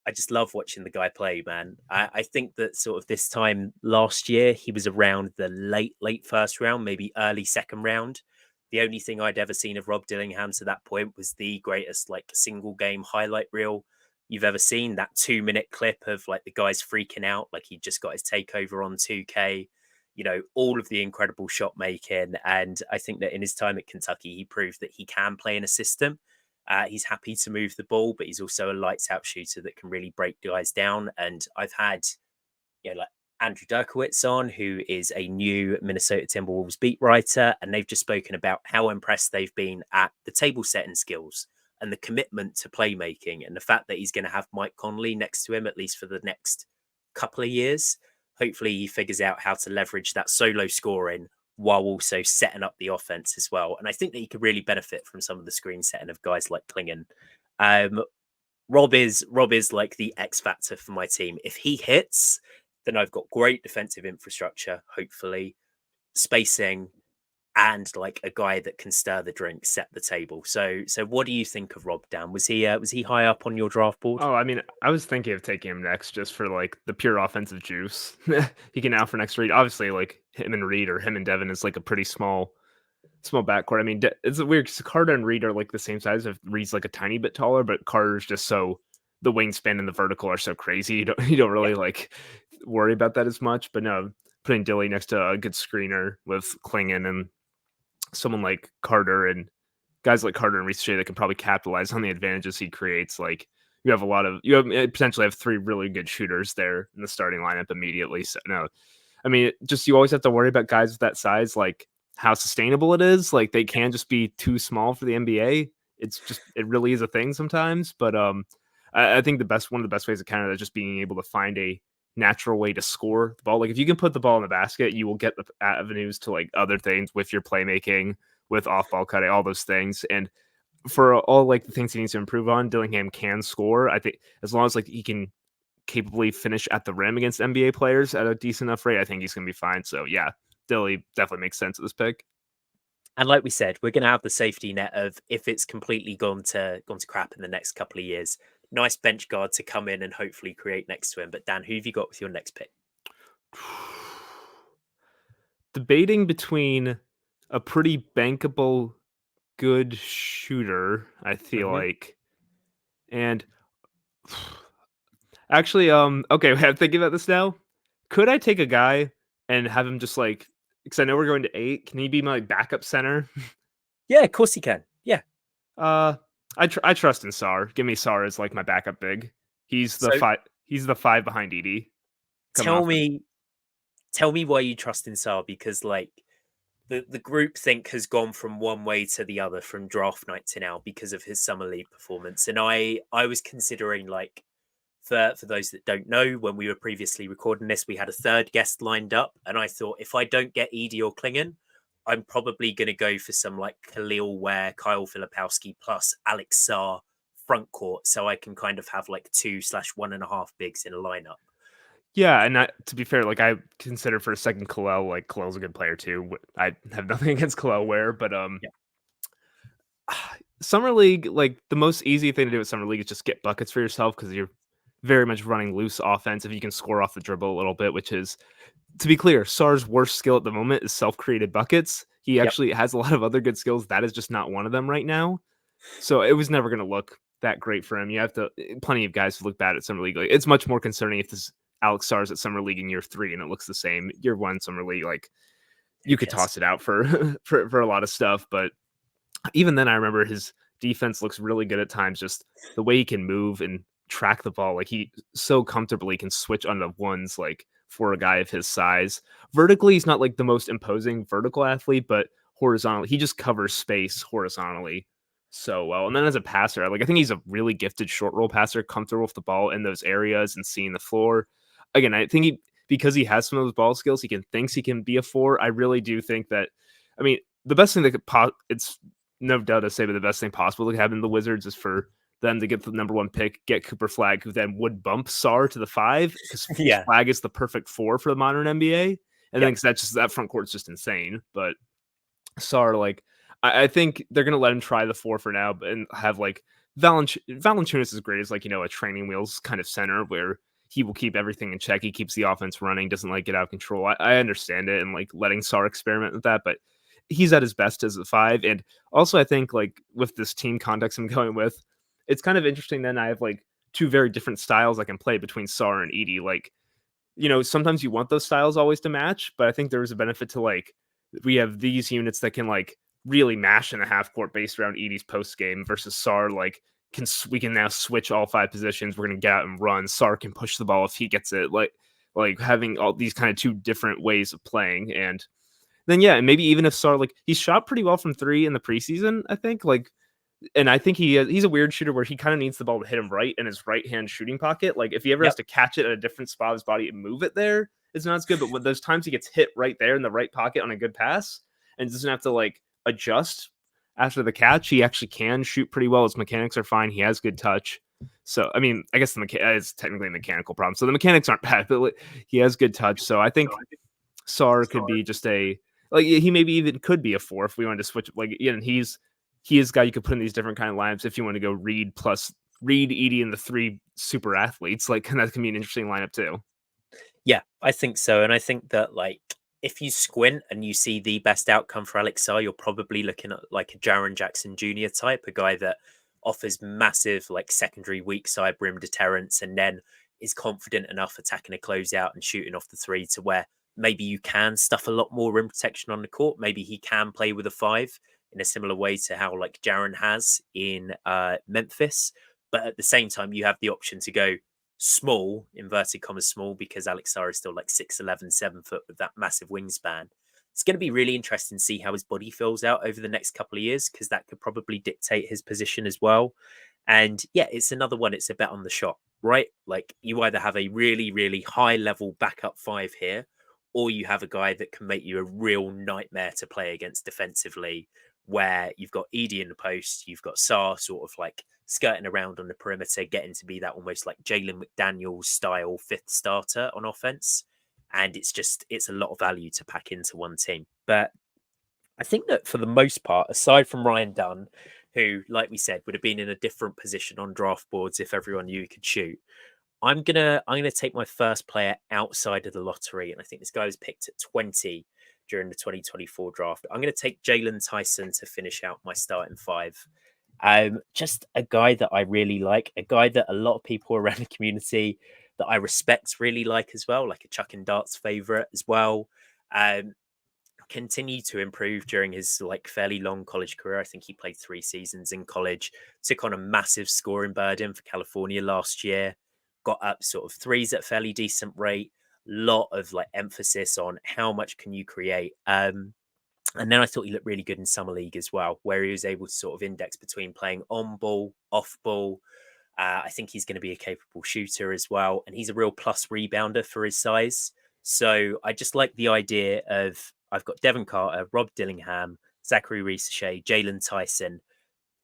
I just love watching the guy play, man. I think that sort of this time last year, he was around the late first round, maybe early second round. The only thing I'd ever seen of Rob Dillingham to that point was the greatest like single game highlight reel you've ever seen. That 2-minute clip of like the guys freaking out, like he just got his takeover on 2K, all of the incredible shot making. And I think that in his time at Kentucky, he proved that he can play in a system. He's happy to move the ball, but he's also a lights out shooter that can really break guys down. And I've had, like Andrew Derkowitz on, who is a new Minnesota Timberwolves beat writer, and they've just spoken about how impressed they've been at the table setting skills and the commitment to playmaking and the fact that he's going to have Mike Conley next to him, at least for the next couple of years. Hopefully he figures out how to leverage that solo scoring while also setting up the offense as well. And I think that he could really benefit from some of the screen setting of guys like Klingen. Rob is like the X factor for my team. If he hits, then I've got great defensive infrastructure, hopefully, spacing, and like a guy that can stir the drink, set the table. So what do you think of Rob, Dan? Was he high up on your draft board? Oh, I mean, I was thinking of taking him next just for like the pure offensive juice he can out for next Reed. Obviously, like him and Reed or him and Devin is like a pretty small backcourt. I mean, it's weird because Carter and Reed are like the same size. If Reed's like a tiny bit taller, but Carter's just so the wingspan and the vertical are so crazy. You don't really like worry about that as much. But no, putting Dilly next to a good screener with Klingen and someone like Carter and guys like Carter and Risacher that can probably capitalize on the advantages he creates. Like you potentially have 3 really good shooters there in the starting lineup immediately. So no, I mean, you always have to worry about guys with that size, like how sustainable it is. Like they can just be too small for the NBA. It really is a thing sometimes. But I think one of the best ways to counter that is just being able to find a natural way to score the ball. Like if you can put the ball in the basket, you will get the avenues to like other things with your playmaking, with off ball cutting, all those things. And for all like the things he needs to improve on, Dillingham can score. I think as long as like he can capably finish at the rim against NBA players at a decent enough rate, I think he's gonna be fine. So yeah, Dilly definitely makes sense at this pick. And like we said, we're going to have the safety net of if it's completely gone to crap in the next couple of years, nice bench guard to come in and hopefully create next to him. But Dan, who have you got with your next pick? Debating between a pretty bankable, good shooter, I feel like, and actually, okay, I'm thinking about this now. Could I take a guy and have him just like, because I know we're going to 8. Can he be my backup center? Yeah, of course he can. Yeah. I trust in Sar. Give me Sar as like my backup big. He's the So 5. He's the 5 behind Edey. tell me why you trust in Sar, because like the group think has gone from one way to the other from draft night to now because of his summer league performance. And I was considering, like, for those that don't know, when we were previously recording this, we had a third guest lined up, and I thought if I don't get Edey or Klingen, I'm probably going to go for some like Khalil Ware, Kyle Filipowski plus Alex Sarr front court, so I can kind of have like 2/1.5 bigs in a lineup. Yeah, and to be fair, like I consider for a second Khalil, like Khalil's a good player too. I have nothing against Khalil Ware, but Summer League, like the most easy thing to do at Summer League is just get buckets for yourself because you're very much running loose offense if you can score off the dribble a little bit, which is, to be clear, Sar's worst skill at the moment is self-created buckets. He actually has a lot of other good skills. That is just not one of them right now. So it was never going to look that great for him. You have to, plenty of guys who look bad at Summer League. Like, it's much more concerning if this Alex Sar's at Summer League in year 3 and it looks the same. Year 1 Summer League, like you could toss it out for for a lot of stuff. But even then, I remember his defense looks really good at times. Just the way he can move and track the ball, like he so comfortably can switch on the ones, like for a guy of his size. Vertically, he's not like the most imposing vertical athlete, but horizontally, he just covers space horizontally so well. And then as a passer, like I think he's a really gifted short roll passer, comfortable with the ball in those areas and seeing the floor. Again, I think because he has some of those ball skills, thinks he can be a 4. I really do think that, I mean, the best thing that it's no doubt to say, but the best thing possible to happen to the Wizards is for them to get the number 1 pick, get Cooper Flagg, who then would bump Sar to the 5 because Flagg is the perfect 4 for the modern NBA. And then that front court is just insane. But Sar, like, I think they're going to let him try the 4 for now and have like Valanciunas is great as like, a training wheels kind of center where he will keep everything in check. He keeps the offense running, doesn't like get out of control. I understand it and like letting Sar experiment with that, but he's at his best as a 5. And also I think like with this team context I'm going with, it's kind of interesting then I have like 2 very different styles I can play between Sar and Edey. Like, sometimes you want those styles always to match, but I think there is a benefit to like, we have these units that can like really mash in the half court based around Edey's post game versus Sar, like we can now switch all 5 positions. We're going to get out and run. Sar can push the ball if he gets it, like having all these kind of 2 different ways of playing. And then, yeah, and maybe even if Sar, like, he shot pretty well from 3 in the preseason, I think. Like, And I think he's a weird shooter where he kind of needs the ball to hit him right in his right hand shooting pocket. Like if he ever has Yep. to catch it at a different spot of his body and move it there, it's not as good. But when those times he gets hit right there in the right pocket on a good pass and doesn't have to like adjust after the catch, he actually can shoot pretty well. His mechanics are fine. He has good touch. So I mean, I guess it's technically a mechanical problem. So the mechanics aren't bad, but he has good touch. So I think Sar could be just a like he maybe even could be a 4 if we wanted to switch. Like he is a guy you could put in these different kind of lineups if you want to go Reed plus Reed, Edey, and the 3 super athletes. Like that can be an interesting lineup too. Yeah, I think so. And I think that like if you squint and you see the best outcome for Alex Sarr, you're probably looking at like a Jaren Jackson Jr. type, a guy that offers massive like secondary weak side rim deterrence and then is confident enough attacking a closeout and shooting off the 3 to where maybe you can stuff a lot more rim protection on the court. Maybe he can play with a 5 in a similar way to how like Jaren has in Memphis. But at the same time, you have the option to go small, inverted commas small, because Alex Sarr is still like 6'11", 7 foot with that massive wingspan. It's going to be really interesting to see how his body fills out over the next couple of years, because that could probably dictate his position as well. And yeah, it's another one. It's a bet on the shot, right? Like you either have a really, really high level backup 5 here, or you have a guy that can make you a real nightmare to play against defensively, where you've got Edey in the post, you've got Sarr sort of like skirting around on the perimeter, getting to be that almost like Jalen McDaniels style 5th starter on offense. And it's a lot of value to pack into one team. But I think that for the most part, aside from Ryan Dunn, who, like we said, would have been in a different position on draft boards if everyone knew he could shoot, I'm gonna take my first player outside of the lottery, and I think this guy was picked at 20 during the 2024 draft. I'm gonna take Jalen Tyson to finish out my starting 5. Just a guy that I really like, a guy that a lot of people around the community that I respect really like as well, like a Chuck and Darts favorite as well. Um, Continued to improve during his like fairly long college career. I think he played 3 seasons in college, took on a massive scoring burden for California last year, got up sort of threes at a fairly decent rate, lot of like emphasis on how much can you create. And then I thought he looked really good in summer league as well, where he was able to sort of index between playing on ball, off ball. I think he's going to be a capable shooter as well, and he's a real plus rebounder for his size. So I just like the idea of I've got Devin Carter, Rob Dillingham, Zaccharie Risacher, Jalen Tyson.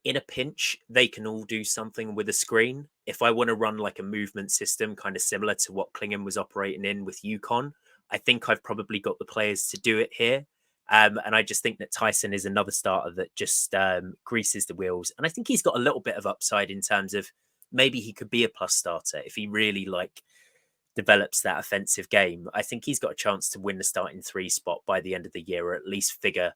In a pinch, they can all do something with a screen. If I want to run like a movement system, kind of similar to what Klingham was operating in with UConn, I think I've probably got the players to do it here. And I just think that Tyson is another starter that just greases the wheels. And I think he's got a little bit of upside in terms of maybe he could be a plus starter if he really like develops that offensive game. I think he's got a chance to win the starting 3 spot by the end of the year, or at least figure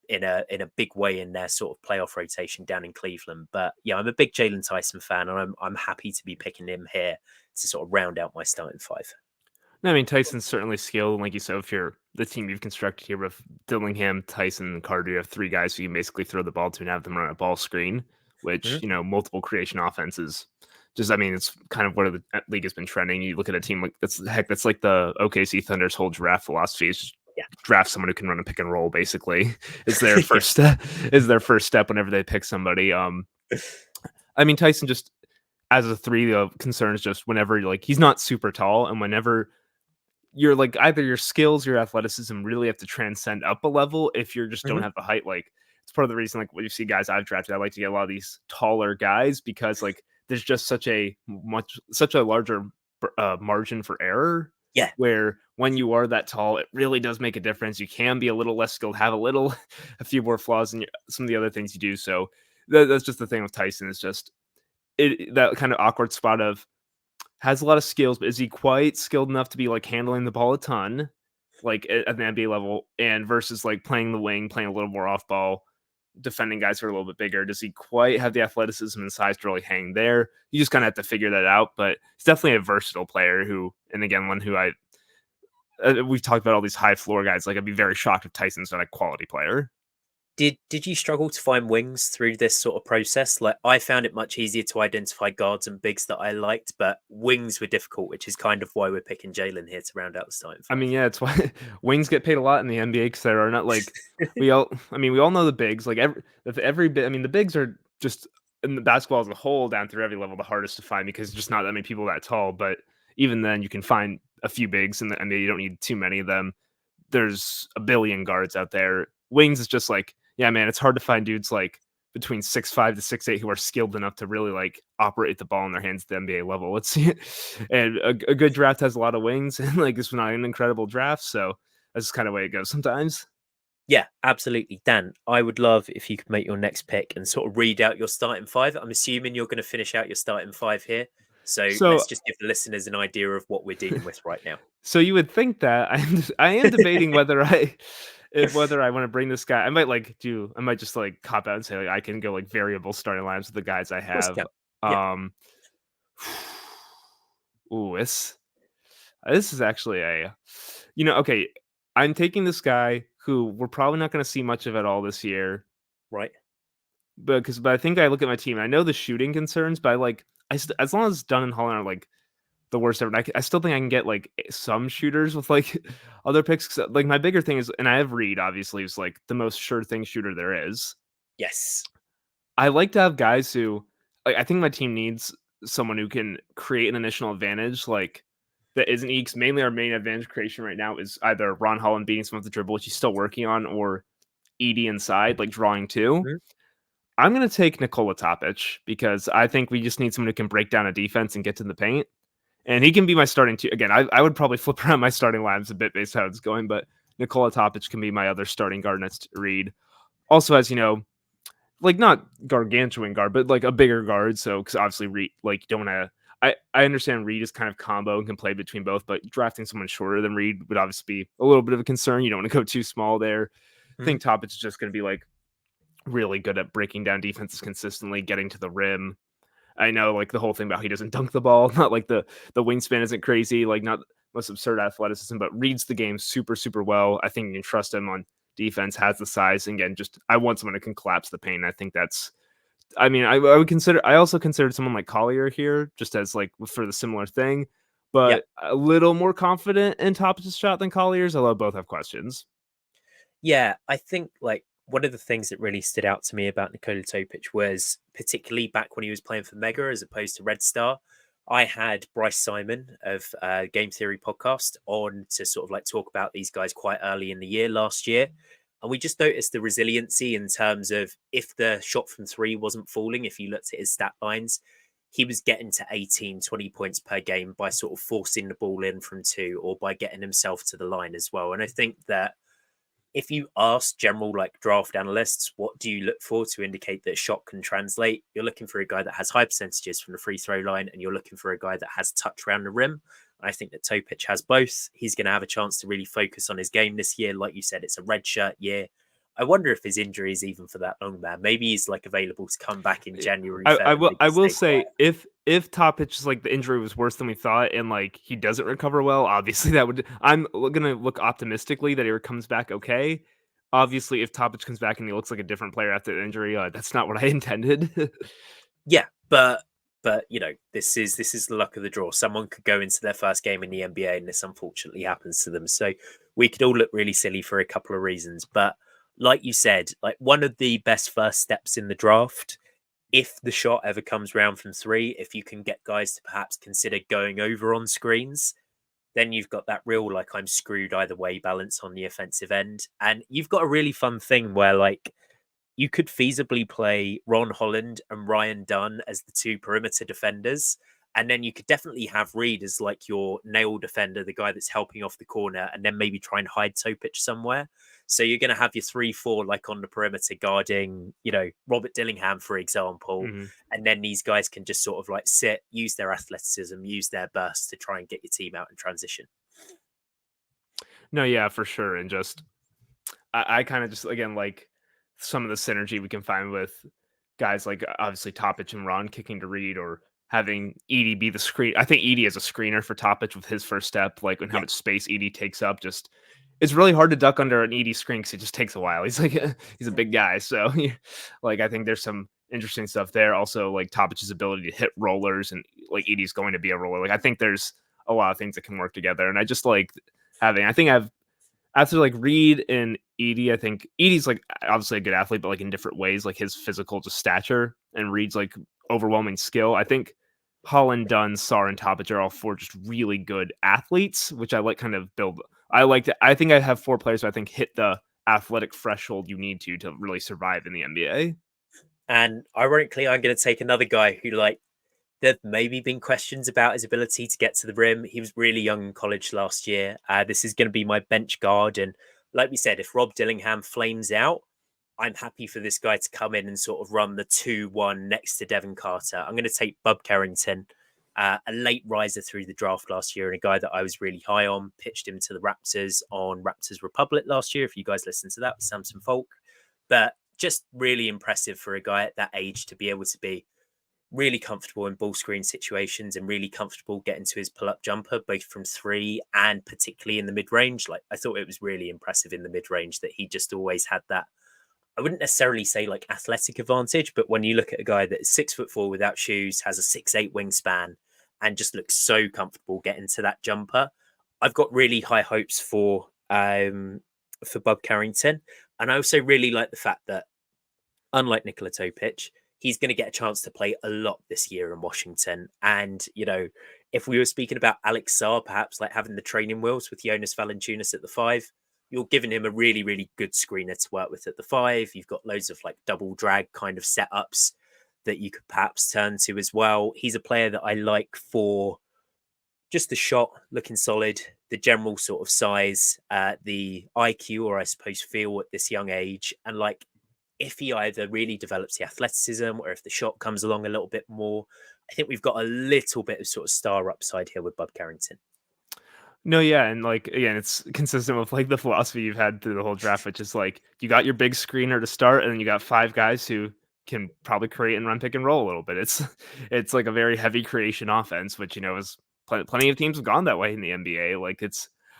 in a big way in their sort of playoff rotation down in Cleveland. But yeah, I'm a big Jalen Tyson fan, and I'm happy to be picking him here to sort of round out my starting 5. I mean, Tyson's certainly skilled. Like you said, if you're the team you've constructed here with Dillingham, Tyson, and Carter, you have 3 guys who you can basically throw the ball to and have them run a ball screen, which, Mm-hmm. multiple creation offenses. Just, I mean, it's kind of where the league has been trending. You look at a team like that's like the OKC Thunder's whole draft philosophy is just Yeah. draft someone who can run a pick and roll. Basically, is their first step. Is their first step whenever they pick somebody. I mean, Tyson just as a 3 concerns just whenever you're like he's not super tall, and whenever you're like either your skills, your athleticism really have to transcend up a level if you just don't Mm-hmm. have the height. Like it's part of the reason, like when you see guys I've drafted, I like to get a lot of these taller guys because like there's just such a larger margin for error. Yeah. Where when you are that tall, it really does make a difference. You can be a little less skilled, have a few more flaws in some of the other things you do. So that's just the thing with Tyson is just that kind of awkward spot of has a lot of skills, but is he quite skilled enough to be like handling the ball a ton, like at the NBA level, and versus like playing the wing, playing a little more off ball, defending guys who are a little bit bigger? Does he quite have the athleticism and size to really hang there? You just kind of have to figure that out. But he's definitely a versatile player who, and again, one who we've talked about all these high floor guys. Like I'd be very shocked if Tyson's not a quality player. Did you struggle to find wings through this sort of process? Like I found it much easier to identify guards and bigs that I liked, but wings were difficult, which is kind of why we're picking Jalen here to round out the starting I 5. mean, yeah, it's why wings get paid a lot in the NBA because there are not like we all. I mean, we all know the bigs. Like every bit. I mean, the bigs are just in the basketball as a whole, down through every level, the hardest to find because there's just not that many people that tall. But even then, you can find a few bigs, and you don't need too many of them. There's a billion guards out there. Wings is just like, yeah, man, it's hard to find dudes like between 6'5" to 6'8" who are skilled enough to really like operate the ball in their hands at the NBA level. And a good draft has a lot of wings, and like this was not an incredible draft, so that's kind of the way it goes sometimes. Yeah, absolutely. Dan, I would love if you could make your next pick and sort of read out your starting five. I'm assuming you're going to finish out your starting five here. So So let's just give the listeners an idea of what we're dealing with right now. so you would think that I am debating whether I want to bring this guy. I might just like cop out and say like I can go like variable starting lines with the guys I Of course, have. Cal. Yeah, Um ooh, this is actually okay. I'm taking this guy who we're probably not going to see much of at all this year, right. but I think I look at my team. And I know the shooting concerns, but as long as Dunn and Holland are like the worst ever, I still think I can get like some shooters with like other picks. 'Cause, like my bigger thing is, and I have Reed obviously is like the most sure thing shooter there is. Yes. I like to have guys who, like, I think my team needs someone who can create an initial advantage, like that isn't Eeks. Mainly our main advantage creation right now is either Ron Holland beating someone with the dribble, which he's still working on, or Edey inside, like drawing two. Mhm. I'm gonna take Nikola Topic because I think we just need someone who can break down a defense and get to the paint. And he can be my starting two. Again, I would probably flip around my starting lines a bit based on how it's going, but Nikola Topic can be my other starting guard next to Reed. Also, as you know, like not gargantuan guard, but like a bigger guard. So because obviously Reed, like you don't want to. I understand Reed is kind of combo and can play between both, but drafting someone shorter than Reed would obviously be a little bit of a concern. You don't want to go too small there. I Mhm. think Topic is just going to be like really good at breaking down defenses consistently, getting to the rim. I know like the whole thing about he doesn't dunk the ball, not like the wingspan isn't crazy, like not most absurd athleticism, but reads the game super, super well. I think you can trust him on defense, has the size. And again, just I want someone who can collapse the paint. I think that's I also considered someone like Collier here, just as like for the similar thing, Yeah. but a little more confident in Topic's shot than Collier's, although both have questions. Yeah, I think like one of the things that really stood out to me about Nikola Topic was particularly back when he was playing for Mega as opposed to Red Star. I had Bryce Simon of Game Theory podcast on to sort of like talk about these guys quite early in the year last year. And we just noticed the resiliency in terms of if the shot from three wasn't falling, if you looked at his stat lines, he was getting to 18, 20 points per game by sort of forcing the ball in from two or by getting himself to the line as well. And I think that if you ask general like draft analysts, what do you look for to indicate that shot can translate? You're looking for a guy that has high percentages from the free throw line, and you're looking for a guy that has touch around the rim. I think that Topic has both. He's going to have a chance to really focus on his game this year. Like you said, it's a red shirt year. I wonder if his injury is even for that long, man. Maybe he's like available to come back in January, I February. will I will say if Topic just like the injury was worse than we thought and like he doesn't recover well, obviously that would I'm gonna look optimistically that he comes back okay. Obviously, if Topic comes back and he looks like a different player after the injury, that's not what I intended. Yeah, but you know, this is the luck of the draw. Someone could go into their first game in the NBA and this unfortunately happens to them. So we could all look really silly for a couple of reasons. But like you said, like one of the best first steps in the draft, if the shot ever comes round from three, if you can get guys to perhaps consider going over on screens, then you've got that real like I'm screwed either way balance on the offensive end. And you've got a really fun thing where like you could feasibly play Ron Holland and Ryan Dunn as the two perimeter defenders. And then you could definitely have Reed as like your nail defender, the guy that's helping off the corner, and then maybe try and hide Topic somewhere. So you're going to have your 3-4 like on the perimeter guarding, you know, Robert Dillingham, for example. Mhm. And then these guys can just sort of like sit, use their athleticism, use their burst to try and get your team out in transition. No, yeah, for sure. And just I kind of just again like some of the synergy we can find with guys like obviously Topic and Ron kicking to Reed or having Edey be the screen. I think Edey is a screener for Topic with his first step, like when how Yeah. much space Edey takes up. Just it's really hard to duck under an Edey screen because it just takes a while. He's like he's a big guy, so like I think there's some interesting stuff there. Also, like Topic's ability to hit rollers and like Edey's going to be a roller. Like I think there's a lot of things that can work together, and I just like having. I think I have after like Reed and Edey, I think Edey's like obviously a good athlete, but like in different ways, like his physical just stature, and Reed's like overwhelming skill. I think Holland, Dunn, Sar, and Topic are all four just really good athletes, which I like kind of build. I like to, I think I have four players who I think hit the athletic threshold you need to really survive in the NBA. And ironically, I'm going to take another guy who, like, there've maybe been questions about his ability to get to the rim. He was really young in college last year. This is going to be my bench guard. And like we said, if Rob Dillingham flames out, I'm happy for this guy to come in and sort of run the 2-1 next to Devin Carter. I'm going to take Bub Carrington, a late riser through the draft last year and a guy that I was really high on. Pitched him to the Raptors on Raptors Republic last year. If you guys listen to that with Samson Falk. But just really impressive for a guy at that age to be able to be really comfortable in ball screen situations and really comfortable getting to his pull-up jumper, both from three and particularly in the mid-range. Like, I thought it was really impressive in the mid-range that he just always had that. I wouldn't necessarily say like athletic advantage, but when you look at a guy that is 6'4" without shoes, has a 6'8" wingspan, and just looks so comfortable getting to that jumper, I've got really high hopes for Bub Carrington. And I also really like the fact that, unlike Nikola Topic, he's going to get a chance to play a lot this year in Washington. And, you know, if we were speaking about Alex Sarr, perhaps like having the training wheels with Jonas Valanciunas at the 5, you're giving him a really, really good screener to work with at the 5. You've got loads of like double drag kind of setups that you could perhaps turn to as well. He's a player that I like for just the shot, looking solid, the general sort of size, the IQ, or I suppose feel at this young age. And like, if he either really develops the athleticism or if the shot comes along a little bit more, I think we've got a little bit of sort of star upside here with Bub Carrington. No, yeah, and like again, it's consistent with like the philosophy you've had through the whole draft, which is like you got your big screener to start, and then you got 5 guys who can probably create and run pick and roll a little bit. It's like a very heavy creation offense, which is plenty of teams have gone that way in the NBA. Like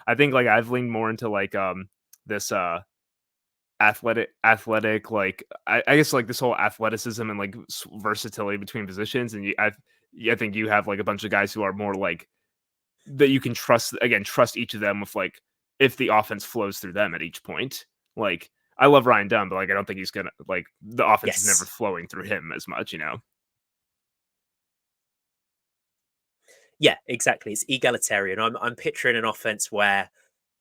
I think like I've leaned more into like this athletic like I guess like this whole athleticism and like versatility between positions, and I think you have like a bunch of guys who are more like that you can trust each of them with like if the offense flows through them at each point. Like I love Ryan Dunn, but like I don't think he's gonna like the offense is never flowing through him as much, Yeah, exactly. It's egalitarian. I'm picturing an offense where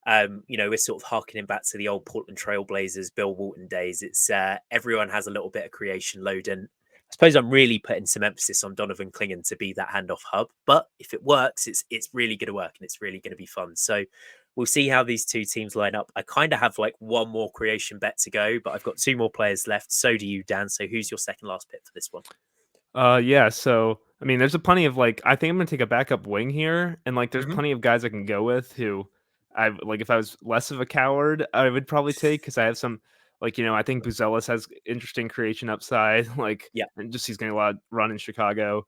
we're sort of harkening back to the old Portland Trailblazers, Bill Walton days. It's everyone has a little bit of creation load, and I suppose I'm really putting some emphasis on Donovan Clingan to be that handoff hub. But if it works, it's really going to work and it's really going to be fun. So we'll see how these two teams line up. I kind of have like one more creation bet to go, but I've got 2 more players left. So do you, Dan. So who's your second last pick for this one? Yeah, so I mean there's a plenty of like I think I'm gonna take a backup wing here, and like there's plenty of guys I can go with who I like if I was less of a coward, I would probably take because I have some like I think Buzelis has interesting creation upside, like Yeah. and just he's getting a lot of run in Chicago.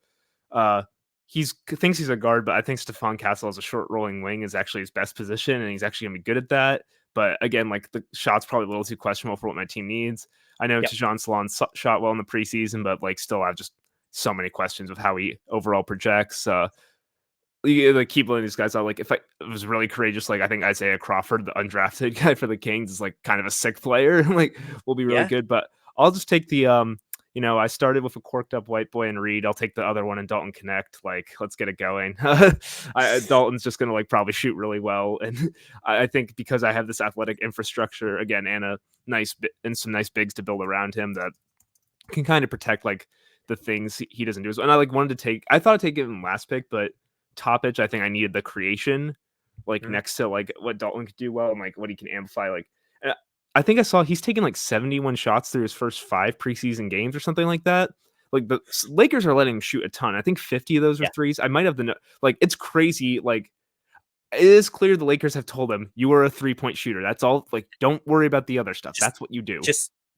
He's thinks he's a guard, but I think Stephon Castle as a short rolling wing is actually his best position, and he's actually gonna be good at that. But again, like the shot's probably a little too questionable for what my team needs. I know Tajon Salon shot well in the preseason, but like still, I've just so many questions of how he overall projects. Like keep letting these guys out. Like if I was really courageous, like I think Isaiah Crawford, the undrafted guy for the Kings, is like kind of a sick player. Like will be really good. But I'll just take the I started with a corked up white boy and Reed. I'll take the other one in Dalton Connect. Like let's get it going. Dalton's just gonna like probably shoot really well, and I think because I have this athletic infrastructure again and some nice bigs to build around him that can kind of protect like the things he doesn't do. And I like wanted to take. I thought I'd take him last pick, but Topic, I think I needed the creation like next to like what Dalton could do well and like what he can amplify. Like I think I saw he's taken like 71 shots through his first 5 preseason games or something like that. Like the Lakers are letting him shoot a ton. I think 50 of those are threes. I might have like it's crazy. Like it is clear the Lakers have told him you are a 3-point shooter. That's all. Like don't worry about the other stuff. That's what you do.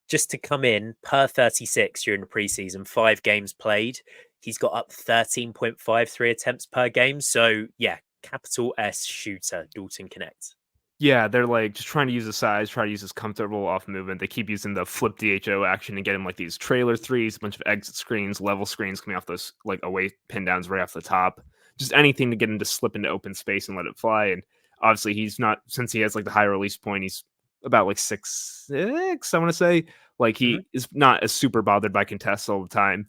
Just to come in per 36 during the preseason, 5 games played, he's got up 13.53 attempts per game. So yeah, capital S shooter, Dalton Connect. Yeah, they're like just trying to use his size, try to use his comfortable off movement. They keep using the flip DHO action and get him like these trailer threes, a bunch of exit screens, level screens coming off those like away pin downs right off the top. Just anything to get him to slip into open space and let it fly. And obviously he's not, since he has like the higher release point, he's about like 6'6", I want to say. Like Mhm. he is not as super bothered by contests all the time.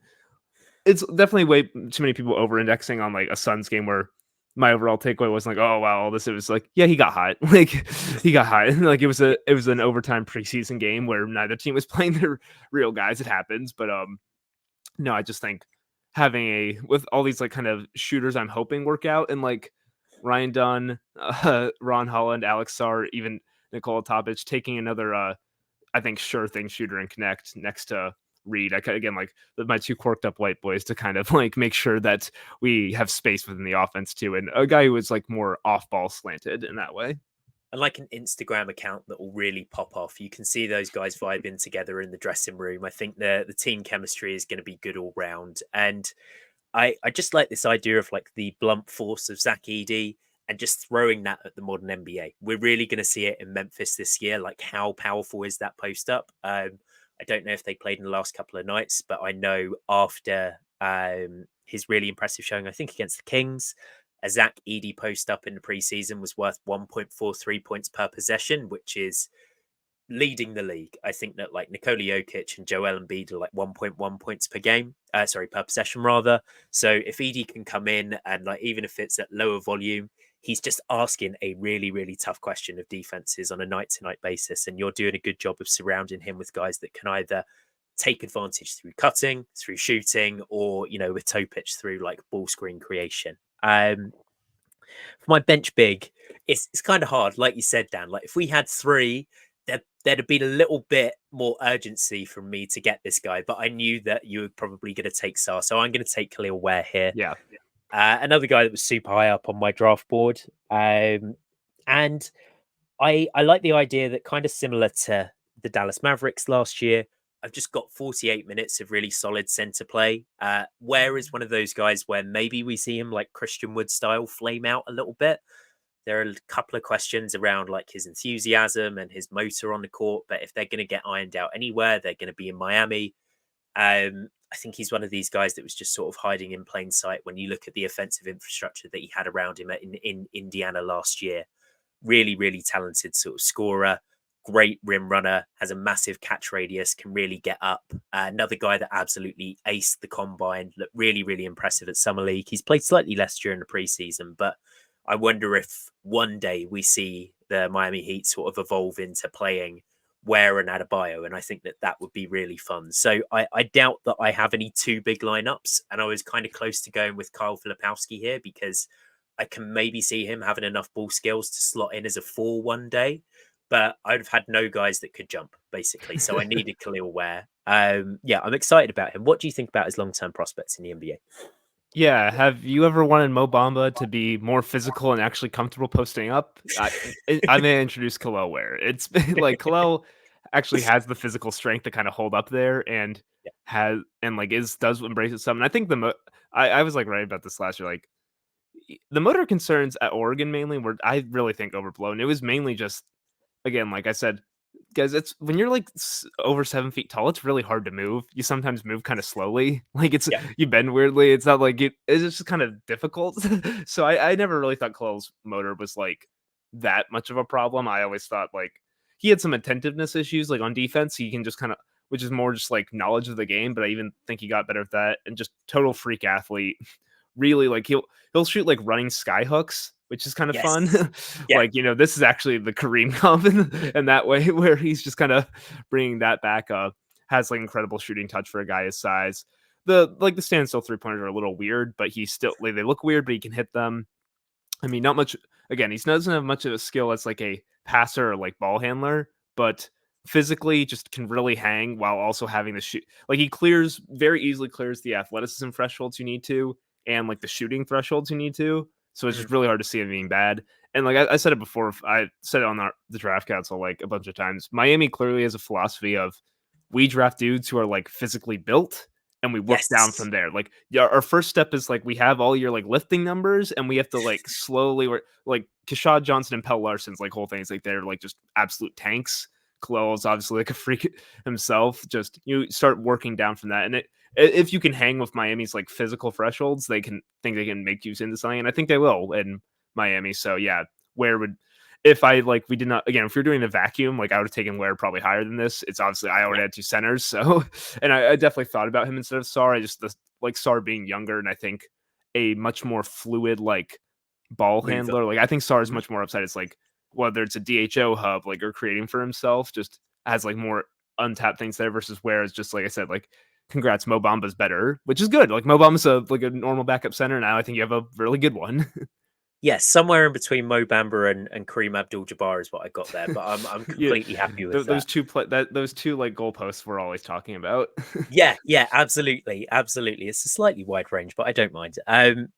It's definitely way too many people over indexing on like a Suns game where my overall takeaway wasn't like, oh wow, all this. It was like, yeah, he got hot. Like he got hot. Like it was an overtime preseason game where neither team was playing their real guys. It happens. But no, I just think having with all these like kind of shooters I'm hoping work out, and like Ryan Dunn, Ron Holland, Alex Sarr, even Nikola Topic taking another I think sure thing shooter and connect next to Reed. Again, like my two corked up white boys to kind of like make sure that we have space within the offense too, and a guy who is like more off ball slanted in that way. And like an Instagram account that will really pop off. You can see those guys vibing together in the dressing room. I think the team chemistry is going to be good all round. And I just like this idea of like the blunt force of Zach Edey and just throwing that at the modern NBA. We're really going to see it in Memphis this year. Like, how powerful is that post up? I don't know if they played in the last couple of nights, but I know after his really impressive showing, I think against the Kings, a Zach Edey post up in the preseason was worth 1.43 points per possession, which is leading the league. I think that like Nikola Jokic and Joel Embiid are like 1.1 points per game, per possession rather. So if Edey can come in and like, even if it's at lower volume, he's just asking a really, really tough question of defenses on a night to night basis. And you're doing a good job of surrounding him with guys that can either take advantage through cutting, through shooting, or, you know, with toe pitch through like ball screen creation. For my bench big, it's kind of hard. Like you said, Dan, like if we had three, there'd have been a little bit more urgency from me to get this guy, but I knew that you were probably going to take Sarr. So I'm going to take Khalil Ware here. Yeah. Another guy that was super high up on my draft board. And I like the idea that, kind of similar to the Dallas Mavericks last year, I've just got 48 minutes of really solid center play. Where is one of those guys where maybe we see him like Christian Wood style flame out a little bit? There are a couple of questions around like his enthusiasm and his motor on the court, but if they're going to get ironed out anywhere, they're going to be in Miami. I think he's one of these guys that was just sort of hiding in plain sight when you look at the offensive infrastructure that he had around him in Indiana last year. Really, really talented sort of scorer, great rim runner, has a massive catch radius, can really get up. Another guy that absolutely aced the combine, looked really, really impressive at Summer League. He's played slightly less during the preseason, but I wonder if one day we see the Miami Heat sort of evolve into playing Ware and Adebayo, and I think that that would be really fun. So I doubt that I have any two big lineups, and I was kind of close to going with Kyle Filipowski here because I can maybe see him having enough ball skills to slot in as a 4 one day, but I'd have had no guys that could jump, basically. So I needed Khalil Ware. Yeah, I'm excited about him. What do you think about his long-term prospects in the NBA? Yeah, have you ever wanted Mo Bamba to be more physical and actually comfortable posting up? I may introduce Khalil Ware. It's like Khalil actually has the physical strength to kind of hold up there, and Yeah. does embrace it some. And I think I was like right about this last year. Like the motor concerns at Oregon mainly were, I really think, overblown. It was mainly just, again, like I said, guys, it's when you're like over 7 feet tall, it's really hard to move. You sometimes move kind of slowly, like Yeah. you bend weirdly. It's not like it's just kind of difficult. So I never really thought Khalil's motor was like that much of a problem. I always thought like he had some attentiveness issues, like on defense. He can just kind of, which is more just like knowledge of the game. But I even think he got better at that, and just total freak athlete. Really, like he'll shoot like running sky hooks, which is kind of fun. Yes. Yeah. Like, this is actually the Kareem comp in that way, where he's just kind of bringing that back up. Has like incredible shooting touch for a guy his size. The standstill 3-pointers are a little weird, but he still, like, they look weird, but he can hit them. I mean, not much. Again, he doesn't have much of a skill as like a passer or like ball handler, but physically just can really hang while also having the shoot. Like he very easily clears the athleticism thresholds you need to, and like the shooting thresholds you need to. So it's just really hard to see him being bad. And like I said it before, I said it on the draft council like a bunch of times. Miami clearly has a philosophy of, we draft dudes who are like physically built, and we work down Yes. from there. Like, yeah, our first step is like we have all your like lifting numbers, and we have to like slowly work. Like Keshad Johnson and Pell Larson's like whole things, like they're like just absolute tanks. Khalil's obviously like a freak himself. Just you start working down from that, and if you can hang with Miami's like physical thresholds, they can make you into something, and I think they will in Miami. So yeah, Where would if I like we did not again if you're doing a vacuum, like I would have taken Ware probably higher than this. It's obviously I already Yeah, had two centers, so and I definitely thought about him instead of Sarr. I just like Sarr being younger and I think a much more fluid like ball mover. handler. Like I think Sarr is Mhm. much more upside. It's like whether it's a DHO hub like or creating for himself, just has like more untapped things there versus Ware is just like I said, like congrats, Mo Bamba's better, which is good. Like Mo Bamba's a normal backup center now. I think you have a really good one. Yes, somewhere in between Mo Bamba and Kareem Abdul-Jabbar is what I got there, but I'm Yeah, completely happy with those that. those two like goalposts we're always talking about. Yeah, yeah, absolutely, absolutely. It's a slightly wide range, but I don't mind.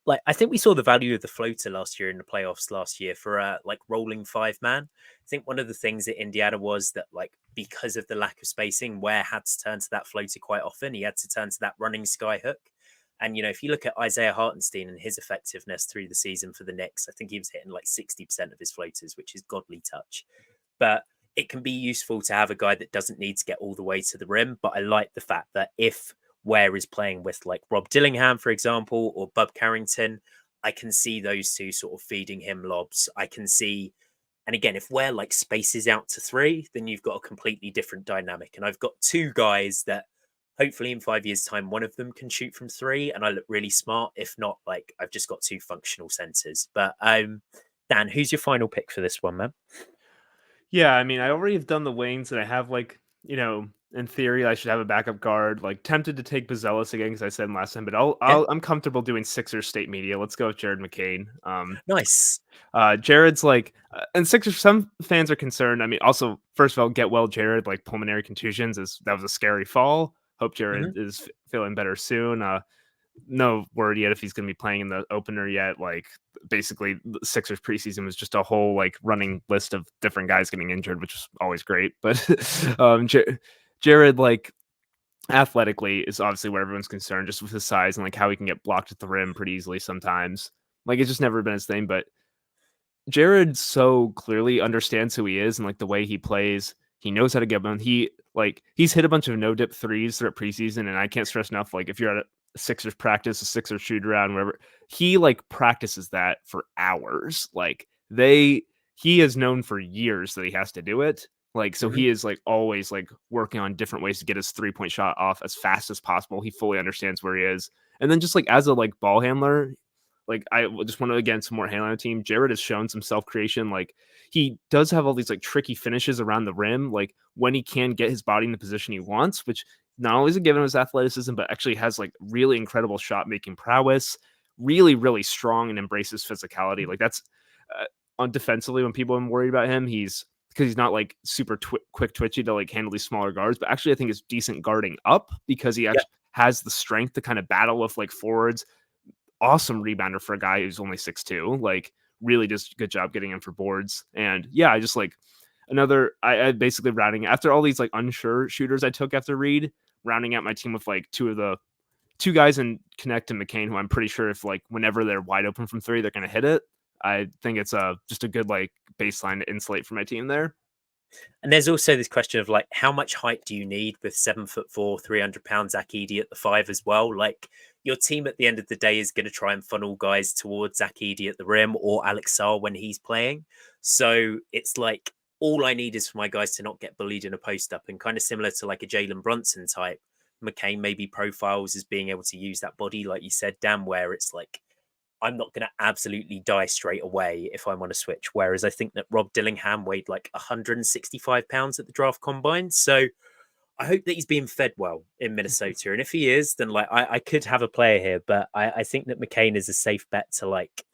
Like I think we saw the value of the floater last year in the playoffs last year for like rolling five man. I think one of the things at Indiana was that like because of the lack of spacing, Ware had to turn to that floater quite often. He had to turn to that running sky hook. And if you look at Isaiah Hartenstein and his effectiveness through the season for the Knicks, I think he was hitting like 60% of his floaters, which is godly touch. But it can be useful to have a guy that doesn't need to get all the way to the rim. But I like the fact that if Ware is playing with like Rob Dillingham, for example, or Bub Carrington, I can see those two sort of feeding him lobs. I can see, and again, if Ware like spaces out to three, then you've got a completely different dynamic. And I've got two guys that hopefully in 5 years' time, one of them can shoot from three and I look really smart. If not, like I've just got two functional centers. But Dan, who's your final pick for this one, man? Yeah, I mean, I already have done the wings, and I have like in theory, I should have a backup guard. Like tempted to take Bazelis again because I said him last time, but Yeah, I'm comfortable doing Sixers State Media. Let's go with Jared McCain. nice. Jared's like, and Sixers. Some fans are concerned. I mean, also first of all, get well, Jared. Like pulmonary contusions is that was a scary fall. Hope Jared Hmm. is feeling better soon. No word yet if he's going to be playing in the opener yet. Like basically, the Sixers preseason was just a whole like running list of different guys getting injured, which is always great. But Jared like athletically is obviously where everyone's concerned, just with his size and like how he can get blocked at the rim pretty easily sometimes. Like it's just never been his thing, but Jared so clearly understands who he is and like the way he plays. He knows how to get one. He's hit a bunch of no dip threes throughout preseason, and I can't stress enough. Like if you're at a Sixers practice, a Sixers shoot around, wherever he like practices that for hours. He has known for years that he has to do it. Like so, Hmm. he is like always like working on different ways to get his 3 point shot off as fast as possible. He fully understands where he is, and then just like as a like ball handler, like I just want to again some more hand on the team. Jared has shown some self creation. Like he does have all these like tricky finishes around the rim. Like when he can get his body in the position he wants, which not only is it given his athleticism, but actually has like really incredible shot making prowess. Really, really strong and embraces physicality. Like that's on defensively when people are worried about him, he's because he's not like super quick twitchy to like handle these smaller guards, but actually I think is decent guarding up because he Yeah. actually has the strength to kind of battle with like forwards. Awesome rebounder for a guy who's only 6'2". Like really just good job getting in for boards. And yeah, I just like I basically rounding after all these like unsure shooters I took after Reed, rounding out my team with like two guys in Connect and McCain, who I'm pretty sure if like whenever they're wide open from three, they're gonna hit it. I think it's just a good like baseline to insulate for my team there. And there's also this question of like, how much height do you need with 7'4", 300 pounds Zach Edey at the five as well? Like, your team at the end of the day is going to try and funnel guys towards Zach Edey at the rim or Alex Sarr when he's playing. So it's like all I need is for my guys to not get bullied in a post up, and kind of similar to like a Jalen Brunson type. McCain maybe profiles as being able to use that body, like you said, Dan, where it's like I'm not going to absolutely die straight away if I'm on a switch. Whereas I think that Rob Dillingham weighed like 165 pounds at the draft combine. So I hope that he's being fed well in Minnesota. And if he is, then like I could have a player here. But I think that McCain is a safe bet to like,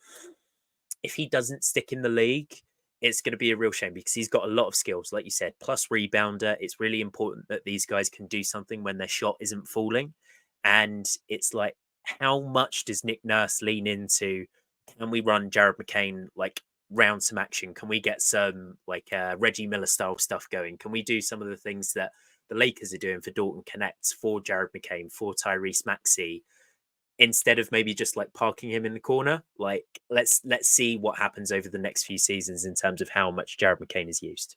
if he doesn't stick in the league, it's going to be a real shame because he's got a lot of skills, like you said, plus rebounder. It's really important that these guys can do something when their shot isn't falling. And it's like, how much does Nick Nurse lean into? Can we run Jared McCain like round some action? Can we get some like Reggie Miller style stuff going? Can we do some of the things that the Lakers are doing for Dalton Connects, for Jared McCain, for Tyrese Maxey, instead of maybe just like parking him in the corner? Like let's see what happens over the next few seasons in terms of how much Jared McCain is used.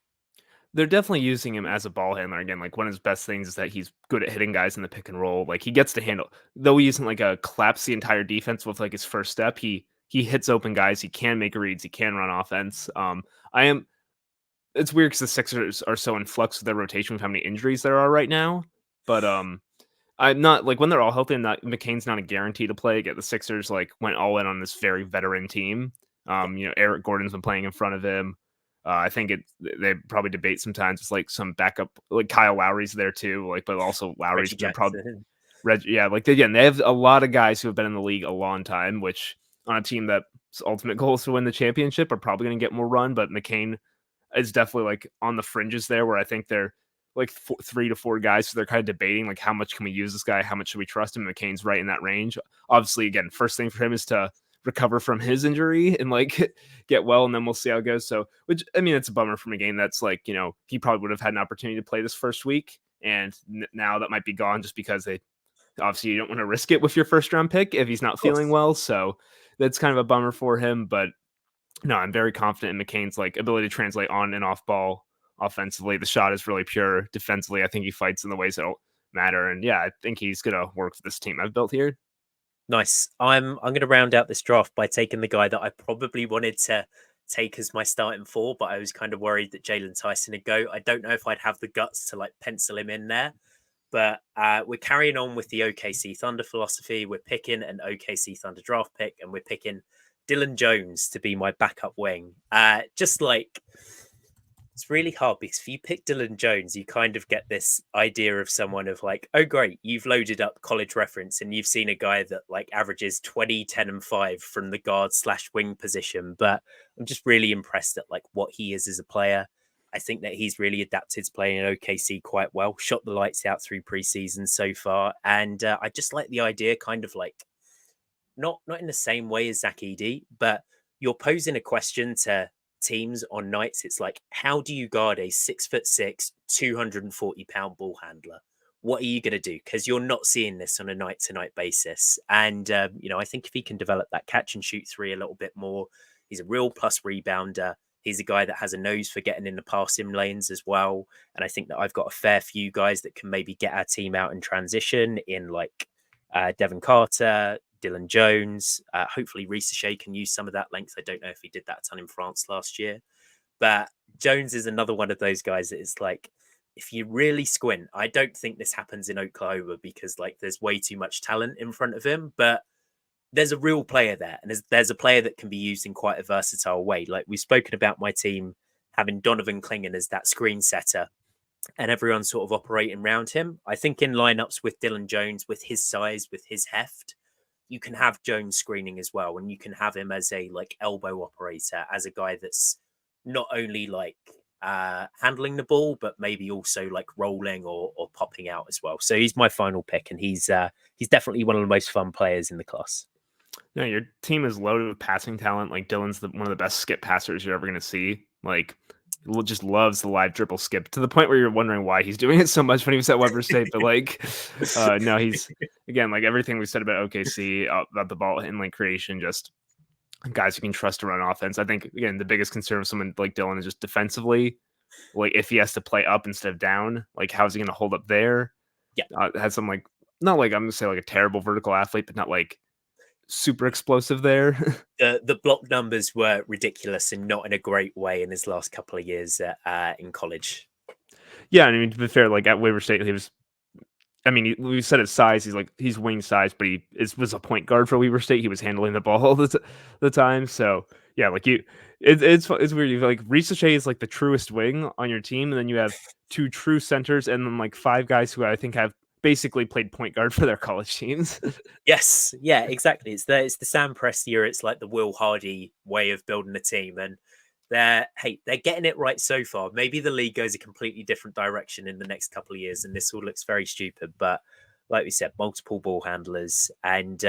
They're definitely using him as a ball handler again. Like one of his best things is that he's good at hitting guys in the pick and roll. Like he gets to handle, though he isn't like a collapse the entire defense with like his first step. he hits open guys. He can make reads. He can run offense. It's weird because the Sixers are so in flux with their rotation with how many injuries there are right now. But I'm not like when they're all healthy. McCain's not a guarantee to play. Yet the Sixers like went all in on this very veteran team. Eric Gordon's been playing in front of him. I think they probably debate sometimes. It's like some backup, like Kyle Lowry's there too. Like, but also Lowry's been probably they have a lot of guys who have been in the league a long time. Which on a team that's ultimate goal is to win the championship are probably going to get more run. But McCain is definitely like on the fringes there, where I think they're like 3 to 4 guys. So they're kind of debating like how much can we use this guy? How much should we trust him? McCain's right in that range. Obviously, again, first thing for him is to recover from his injury and like get well, and then we'll see how it goes. So, which I mean, it's a bummer from a game that's like, he probably would have had an opportunity to play this first week, and now that might be gone just because they obviously you don't want to risk it with your first round pick if he's not feeling well. So that's kind of a bummer for him, but no, I'm very confident in McCain's like ability to translate on and off ball offensively. The shot is really pure. Defensively, I think he fights in the ways that'll matter. And yeah, I think he's gonna work for this team I've built here. Nice. I'm going to round out this draft by taking the guy that I probably wanted to take as my starting 4, but I was kind of worried that Jalen Tyson would go. I don't know if I'd have the guts to like pencil him in there, but we're carrying on with the OKC Thunder philosophy. We're picking an OKC Thunder draft pick, and we're picking Dylan Jones to be my backup wing. Just like, it's really hard because if you pick Dylan Jones, you kind of get this idea of someone of like, oh, great, you've loaded up College Reference and you've seen a guy that like averages 20, 10, and 5 from the guard/wing position. But I'm just really impressed at like what he is as a player. I think that he's really adapted to playing in OKC quite well, shot the lights out through preseason so far. And I just like the idea kind of like, not in the same way as Zach Edey, but you're posing a question to teams on nights. It's like, how do you guard a 6'6", 240-pound ball handler? What are you going to do? Because you're not seeing this on a night-to-night basis. And, I think if he can develop that catch and shoot 3 a little bit more, he's a real plus rebounder. He's a guy that has a nose for getting in the passing lanes as well. And I think that I've got a fair few guys that can maybe get our team out in transition in like Devin Carter, Dylan Jones. Hopefully Risacher can use some of that length. I don't know if he did that a ton in France last year. But Jones is another one of those guys that is like, if you really squint, I don't think this happens in Oklahoma because like there's way too much talent in front of him. But there's a real player there, and there's a player that can be used in quite a versatile way. Like we've spoken about my team having Donovan Clingan as that screen setter and everyone sort of operating around him. I think in lineups with Dylan Jones, with his size, with his heft, you can have Jones screening as well, and you can have him as a like elbow operator, as a guy that's not only like handling the ball, but maybe also like rolling or popping out as well. So he's my final pick, and he's definitely one of the most fun players in the class. No, your team is loaded with passing talent. Like Dylan's one of the best skip passers you're ever going to see. Like, just loves the live dribble skip to the point where you're wondering why he's doing it so much when he was at Weber State. But like, no, he's again like everything we said about OKC about the ball handling creation, just guys who can trust to run offense. I think again the biggest concern of someone like Dylan is just defensively. Like if he has to play up instead of down, like how's he going to hold up there? Yeah, has some like not like I'm going to say like a terrible vertical athlete, but not like super explosive there. The block numbers were ridiculous and not in a great way in his last couple of years in college. Yeah, I mean to be fair, like at Weber State, he was. I mean, we said his size. He's wing size, but he was a point guard for Weber State. He was handling the ball all the time. So yeah, like it's weird. You like Risacher is like the truest wing on your team, and then you have 2 true centers, and then like 5 guys who I think have basically played point guard for their college teams. Yes, yeah, exactly. It's the Sam Presti year. It's like the Will Hardy way of building a team, and they're getting it right so far. Maybe the league goes a completely different direction in the next couple of years, and this all looks very stupid. But like we said, multiple ball handlers, and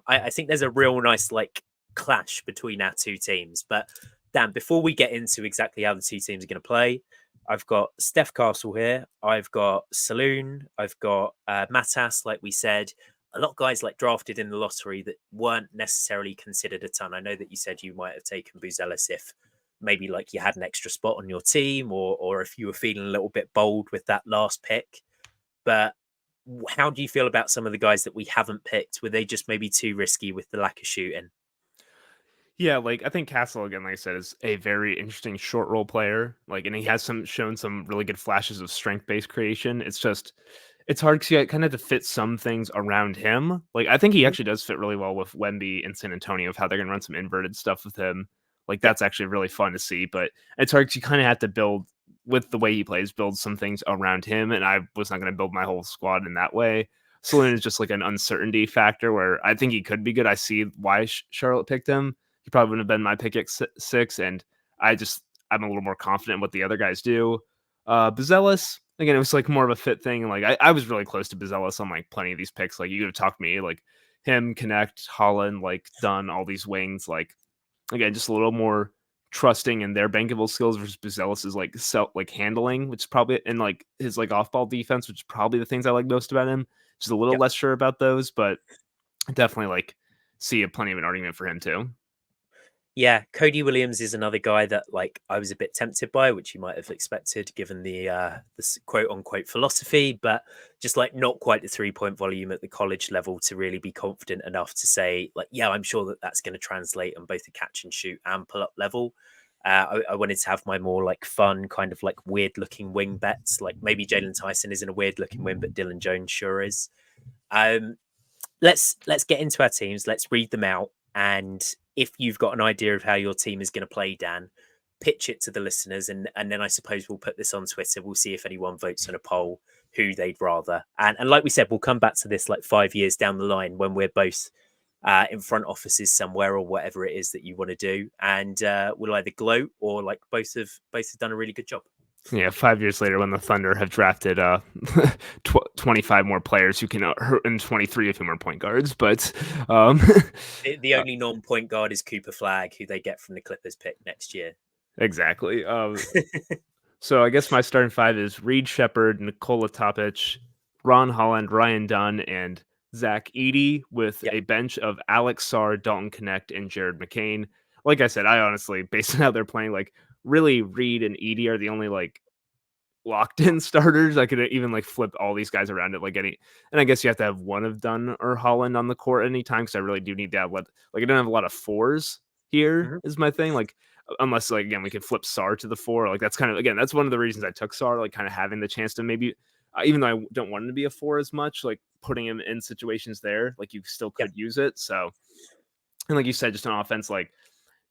I think there's a real nice like clash between our 2 teams. But Dan, before we get into exactly how the 2 teams are going to play, I've got Steph Castle here. I've got Saloon. I've got Matas, like we said. A lot of guys like drafted in the lottery that weren't necessarily considered a ton. I know that you said you might have taken Buzelis if maybe like you had an extra spot on your team or if you were feeling a little bit bold with that last pick. But how do you feel about some of the guys that we haven't picked? Were they just maybe too risky with the lack of shooting? Yeah, like I think Castle again, like I said, is a very interesting short role player. Like, and he Yeah, has shown some really good flashes of strength based creation. It's just it's hard because you kind of have to fit some things around him. Like, I think he mhm, actually does fit really well with Wemby and San Antonio of how they're gonna run some inverted stuff with him. Like, yeah, that's actually really fun to see. But it's hard because you kind of have to build with the way he plays, build some things around him. And I was not gonna build my whole squad in that way. Solon is just like an uncertainty factor where I think he could be good. I see why Charlotte picked him. He probably wouldn't have been my pick at six, and I just I'm a little more confident in what the other guys do. Bazelis, again, it was like more of a fit thing. Like I was really close to Bazelis on like plenty of these picks. Like you could have talked me like him, Connect, Holland, like done all these wings. Like again, just a little more trusting in their bankable skills versus Bazelis is like handling, which is probably and like his like off ball defense, which is probably the things I like most about him. Just a little yeah. less sure about those, but definitely like see a plenty of an argument for him too. Yeah, Cody Williams is another guy that like I was a bit tempted by, which you might have expected given the quote unquote philosophy, but just like not quite the 3 point volume at the college level to really be confident enough to say like, yeah, I'm sure that that's going to translate on both the catch and shoot and pull up level. I wanted to have my more like fun, kind of like weird looking wing bets. Like maybe Jalen Tyson isn't a weird looking wing, but Dylan Jones sure is. Um, let's get into our teams. Let's read them out, and if you've got an idea of how your team is going to play, Dan, pitch it to the listeners, and then I suppose we'll put this on Twitter. We'll see if anyone votes on a poll who they'd rather. And like we said, we'll come back to this like 5 years down the line when we're both in front offices somewhere or whatever it is that you want to do, and we'll either gloat or like both have done a really good job. Yeah, 5 years later, when the Thunder have drafted 25 more players who can hurt, and 23 of whom are point guards, but um, The uh, only non-point guard is Cooper Flag, who they get from the Clippers pick next year. exactly. So I guess my starting five is Reed Sheppard, Nikola Topic, Ron Holland, Ryan Dunn, and Zach Edey, with Yep. a bench of Alex Sarr, Dalton Connect, and Jared McCain. Like I said, I honestly, based on how they're playing, like really Reed and Edey are the only like locked in starters. I could even like flip all these guys around it like any, and I guess you have to have one of Dunn or Holland on the court anytime because I really do need to have like I don't have a lot of fours here Mhm. is my thing. Like unless like again we can flip Sar to the four. Like that's kind of again that's one of the reasons I took Sar, like kind of having the chance to maybe even though I don't want him to be a four as much, like putting him in situations there, like you still Yep. could use it. So and like you said, just on offense, like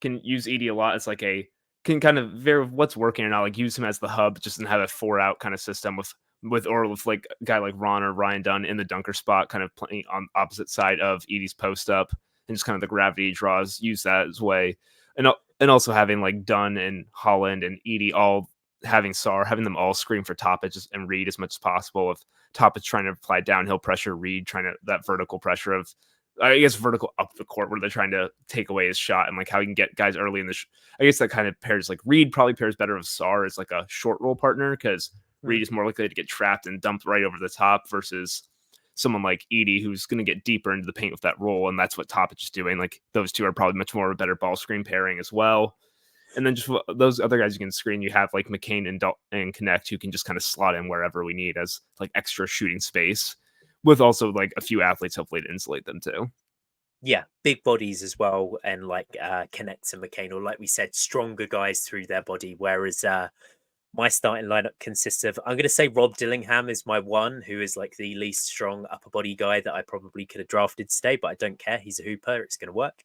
can use Edey a lot. It's like a can kind of vary what's working or not. Like use him as the hub, just and have a 4 out kind of system with or with like a guy like Ron or Ryan Dunn in the dunker spot, kind of playing on opposite side of Edey's post up, and just kind of the gravity draws. Use that as way, and also having like Dunn and Holland and Edey all having Sar, having them all screen for Topic and Reed as much as possible. If Topic's trying to apply downhill pressure, Reed trying to that vertical pressure of I guess vertical up the court where they're trying to take away his shot and like how you can get guys early in the. I guess that kind of pairs like Reed probably pairs better with Sar as like a short roll partner because Mhm. Reed is more likely to get trapped and dumped right over the top versus someone like Edey who's going to get deeper into the paint with that roll, and that's what Topic is doing. Like those two are probably much more of a better ball screen pairing as well. And then just those other guys you can screen, you have like McCain and Connect who can just kind of slot in wherever we need as like extra shooting space, with also like a few athletes hopefully to insulate them too. Yeah, big bodies as well, and like Connect and McCain, or like we said, stronger guys through their body. Whereas my starting lineup consists of I'm going to say Rob Dillingham is my one, who is like the least strong upper body guy that I probably could have drafted today, but I don't care. He's a hooper. It's going to work.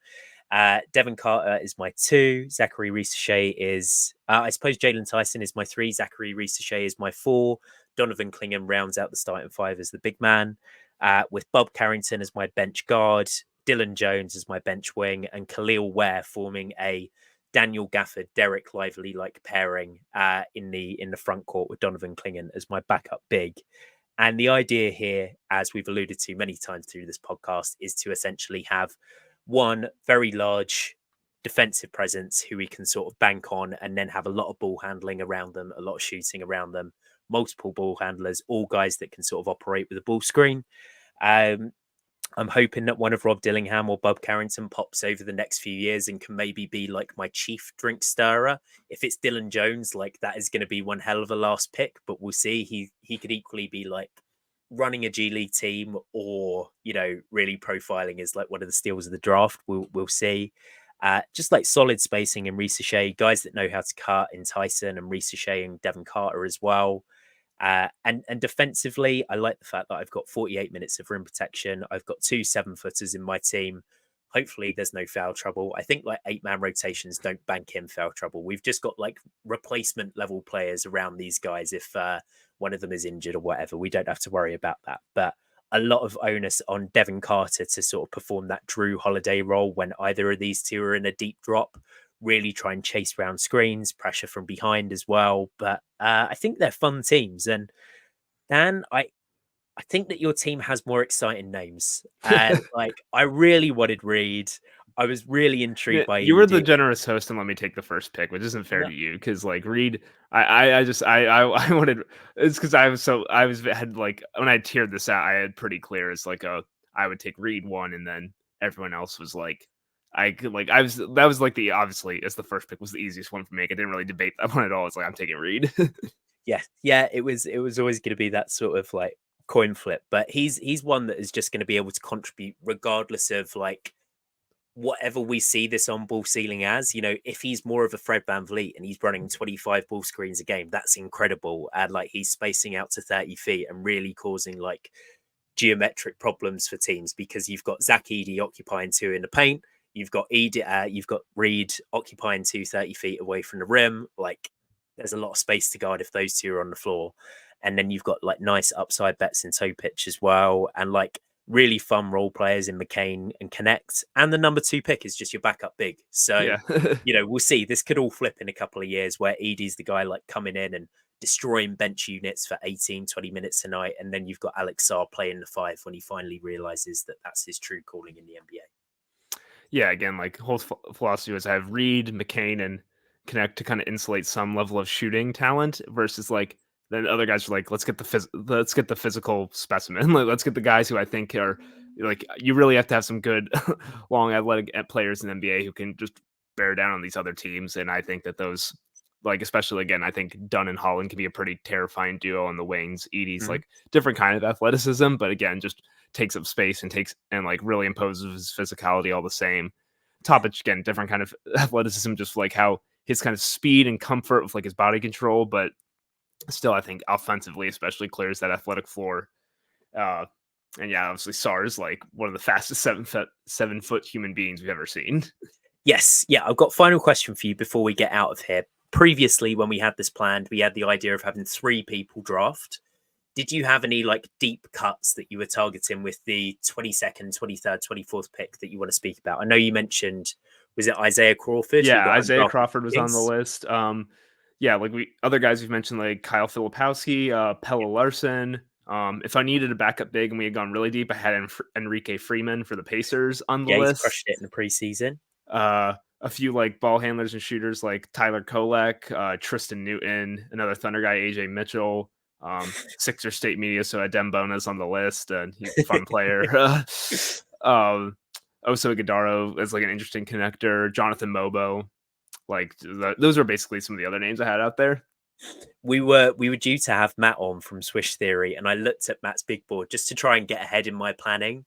Devin Carter is my two. Zaccharie Risacher is, I suppose Jalen Tyson is my three. Zaccharie Risacher is my four. Donovan Clingham rounds out the starting five as the big man, with Bob Carrington as my bench guard, Dylan Jones as my bench wing, and Khalil Ware forming a Daniel Gafford, Derek Lively like pairing in the front court with Donovan Clingan as my backup big. And the idea here, as we've alluded to many times through this podcast, is to essentially have one very large defensive presence who we can sort of bank on and then have a lot of ball handling around them, a lot of shooting around them, multiple ball handlers, all guys that can sort of operate with a ball screen. Um, I'm hoping that one of Rob Dillingham or Bob Carrington pops over the next few years and can maybe be like my chief drink stirrer. If it's Dylan Jones, like that is going to be one hell of a last pick, but we'll see. He could equally be like running a G League team or, really profiling as like one of the steals of the draft. We'll see. Just like solid spacing in Risacher, guys that know how to cut in Tyson and Risacher and Devon Carter as well. And defensively, I like the fact that I've got 48 minutes of rim protection. I've got 2 7-footers in my team. Hopefully, there's no foul trouble. I think like 8-man rotations don't bank in foul trouble. We've just got like replacement level players around these guys. If one of them is injured or whatever, we don't have to worry about that. But a lot of onus on Devon Carter to sort of perform that Drew Holiday role when either of these two are in a deep drop, really try and chase round screens, pressure from behind as well. But I think they're fun teams. And Dan, I think that your team has more exciting names. And like, I really wanted Reed. I was really intrigued by You were the Edey. generous host and let me take the first pick, which isn't fair No, to you because like Reed, I wanted it's because had like when I tiered this out, I had pretty clear as like I would take Reed one and then everyone else was like I could like I was that was like the obviously as the first pick was the easiest one for me. I didn't really debate that one at all. It's like I'm taking Reed. yeah, it was always going to be that sort of like coin flip. But he's one that is just going to be able to contribute regardless of like whatever we see this on ball ceiling as. If he's more of a Fred VanVleet and he's running 25 ball screens a game, that's incredible. And like he's spacing out to 30 feet and really causing like geometric problems for teams because you've got Zach Edey occupying 2 in the paint. You've got you've got Reed occupying 30 feet away from the rim. Like there's a lot of space to guard if those two are on the floor. And then you've got like nice upside bets in toe pitch as well. And like really fun role players in McCain and Connect. And the number 2 pick is just your backup big. So, Yeah. We'll see. This could all flip in a couple of years where Edey's the guy like coming in and destroying bench units for 18, 20 minutes a night. And then you've got Alex Sarr playing the 5 when he finally realizes that that's his true calling in the NBA. Yeah, again, like whole philosophy was I have Reed, McCain, and Connect to kind of insulate some level of shooting talent versus like then other guys are like let's get the physical specimen. Like, let's get the guys who I think are like you really have to have some good long athletic players in the NBA who can just bear down on these other teams. And I think that those like especially again, I think Dunn and Holland can be a pretty terrifying duo on the wings. Edey's like different kind of athleticism, but again, just takes up space and like really imposes his physicality all the same. Topic again, different kind of athleticism, just like how his kind of speed and comfort with like his body control, but still I think offensively especially clears that athletic floor. And yeah, obviously Sarr is like one of the fastest 7-foot human beings we've ever seen. Yes. Yeah. I've got a final question for you before we get out of here. Previously, when we had this planned, we had the idea of having 3 people draft. Did you have any like deep cuts that you were targeting with the 22nd, 23rd, 24th pick that you want to speak about? I know you mentioned, was it Isaiah Crawford? Yeah, Isaiah Crawford was on the Kings? list. Yeah, like other guys we've mentioned like Kyle Filipowski, Pella Larson. If I needed a backup big and we had gone really deep, I had Enrique Freeman for the Pacers on the Yeah, he's list. crushed it in the preseason. A few like ball handlers and shooters like Tyler Kolek, Tristan Newton, another Thunder guy, AJ Mitchell, Sixer State Media, so Adem Bona's on the list, and he's a fun player. Oso Iguodaro is like an interesting connector. Jonathan Mobo, like those are basically some of the other names I had out there. We were due to have Matt on from Swish Theory, and I looked at Matt's big board just to try and get ahead in my planning.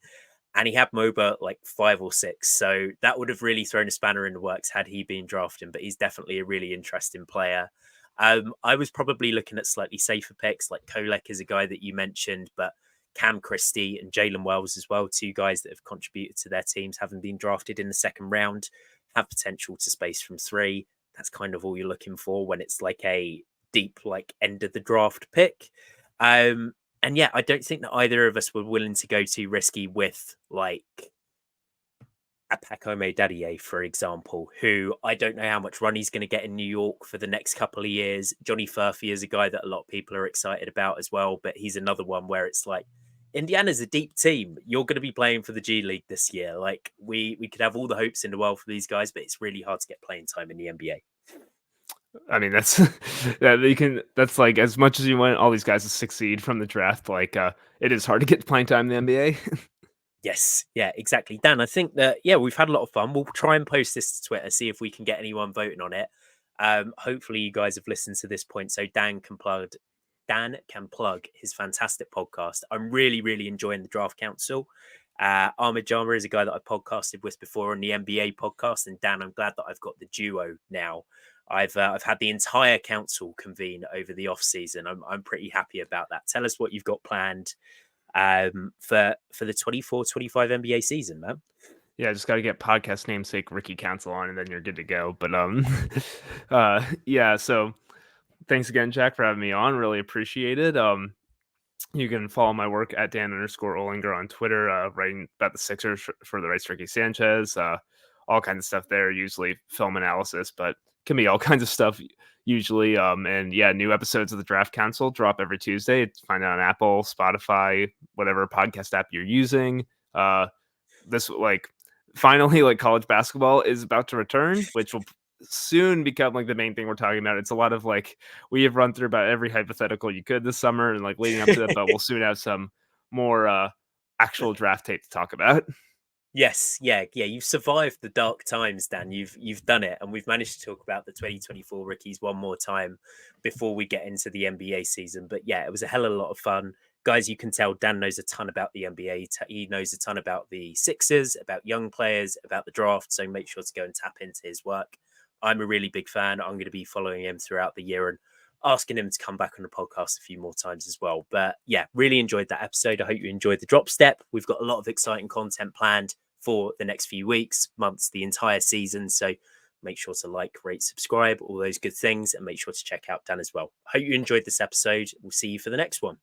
And he had Moba like 5 or 6. So that would have really thrown a spanner in the works had he been drafted. But he's definitely a really interesting player. I was probably looking at slightly safer picks, like Kolek is a guy that you mentioned, but Cam Christie and Jalen Wells as well, 2 guys that have contributed to their teams, having been drafted in the second round, have potential to space from 3. That's kind of all you're looking for when it's like a deep, like end of the draft pick. And yeah, I don't think that either of us were willing to go too risky with like a Pacome Dadier, for example, who I don't know how much run he's going to get in New York for the next couple of years. Johnny Furphy is a guy that a lot of people are excited about as well, but he's another one where it's like Indiana's a deep team. You're going to be playing for the G League this year. Like we could have all the hopes in the world for these guys, but it's really hard to get playing time in the NBA. I mean, that's that's like as much as you want all these guys to succeed from the draft, like it is hard to get playing time in the NBA. Yes, yeah, exactly. Dan, I think that, yeah, we've had a lot of fun. We'll try and post this to Twitter, see if we can get anyone voting on it. Hopefully you guys have listened to this point so Dan can plug his fantastic podcast. I'm really, really enjoying the Draft Council. Ahmed Jama is a guy that I podcasted with before on the NBA podcast, and Dan, I'm glad that I've got the duo now. I've had the entire council convene over the off season. I'm pretty happy about that. Tell us what you've got planned for the 24-25 NBA season, man. Yeah, just got to get podcast namesake Ricky Council on, and then you're good to go. But yeah. So thanks again, Jack, for having me on. Really appreciate it. You can follow my work at Dan_Olinger on Twitter, writing about the Sixers for the Rights Ricky Sanchez, all kinds of stuff there, usually film analysis, but can be all kinds of stuff usually. And yeah, new episodes of the Draft Council drop every Tuesday. Find it on Apple, Spotify, whatever podcast app you're using. This finally, like, college basketball is about to return, which will soon become like the main thing we're talking about. It's a lot of like, we have run through about every hypothetical you could this summer and like leading up to that, but we'll soon have some more actual draft tape to talk about. Yes, yeah. You've survived the dark times, Dan. You've done it, and we've managed to talk about the 2024 rookies one more time before we get into the NBA season. But yeah, it was a hell of a lot of fun, guys. You can tell Dan knows a ton about the NBA. He knows a ton about the Sixers, about young players, about the draft. So make sure to go and tap into his work. I'm a really big fan. I'm going to be following him throughout the year and asking him to come back on the podcast a few more times as well. But yeah, really enjoyed that episode. I hope you enjoyed the drop step. We've got a lot of exciting content planned for the next few weeks, months, the entire season. So make sure to like, rate, subscribe, all those good things, and make sure to check out Dan as well. I hope you enjoyed this episode. We'll see you for the next one.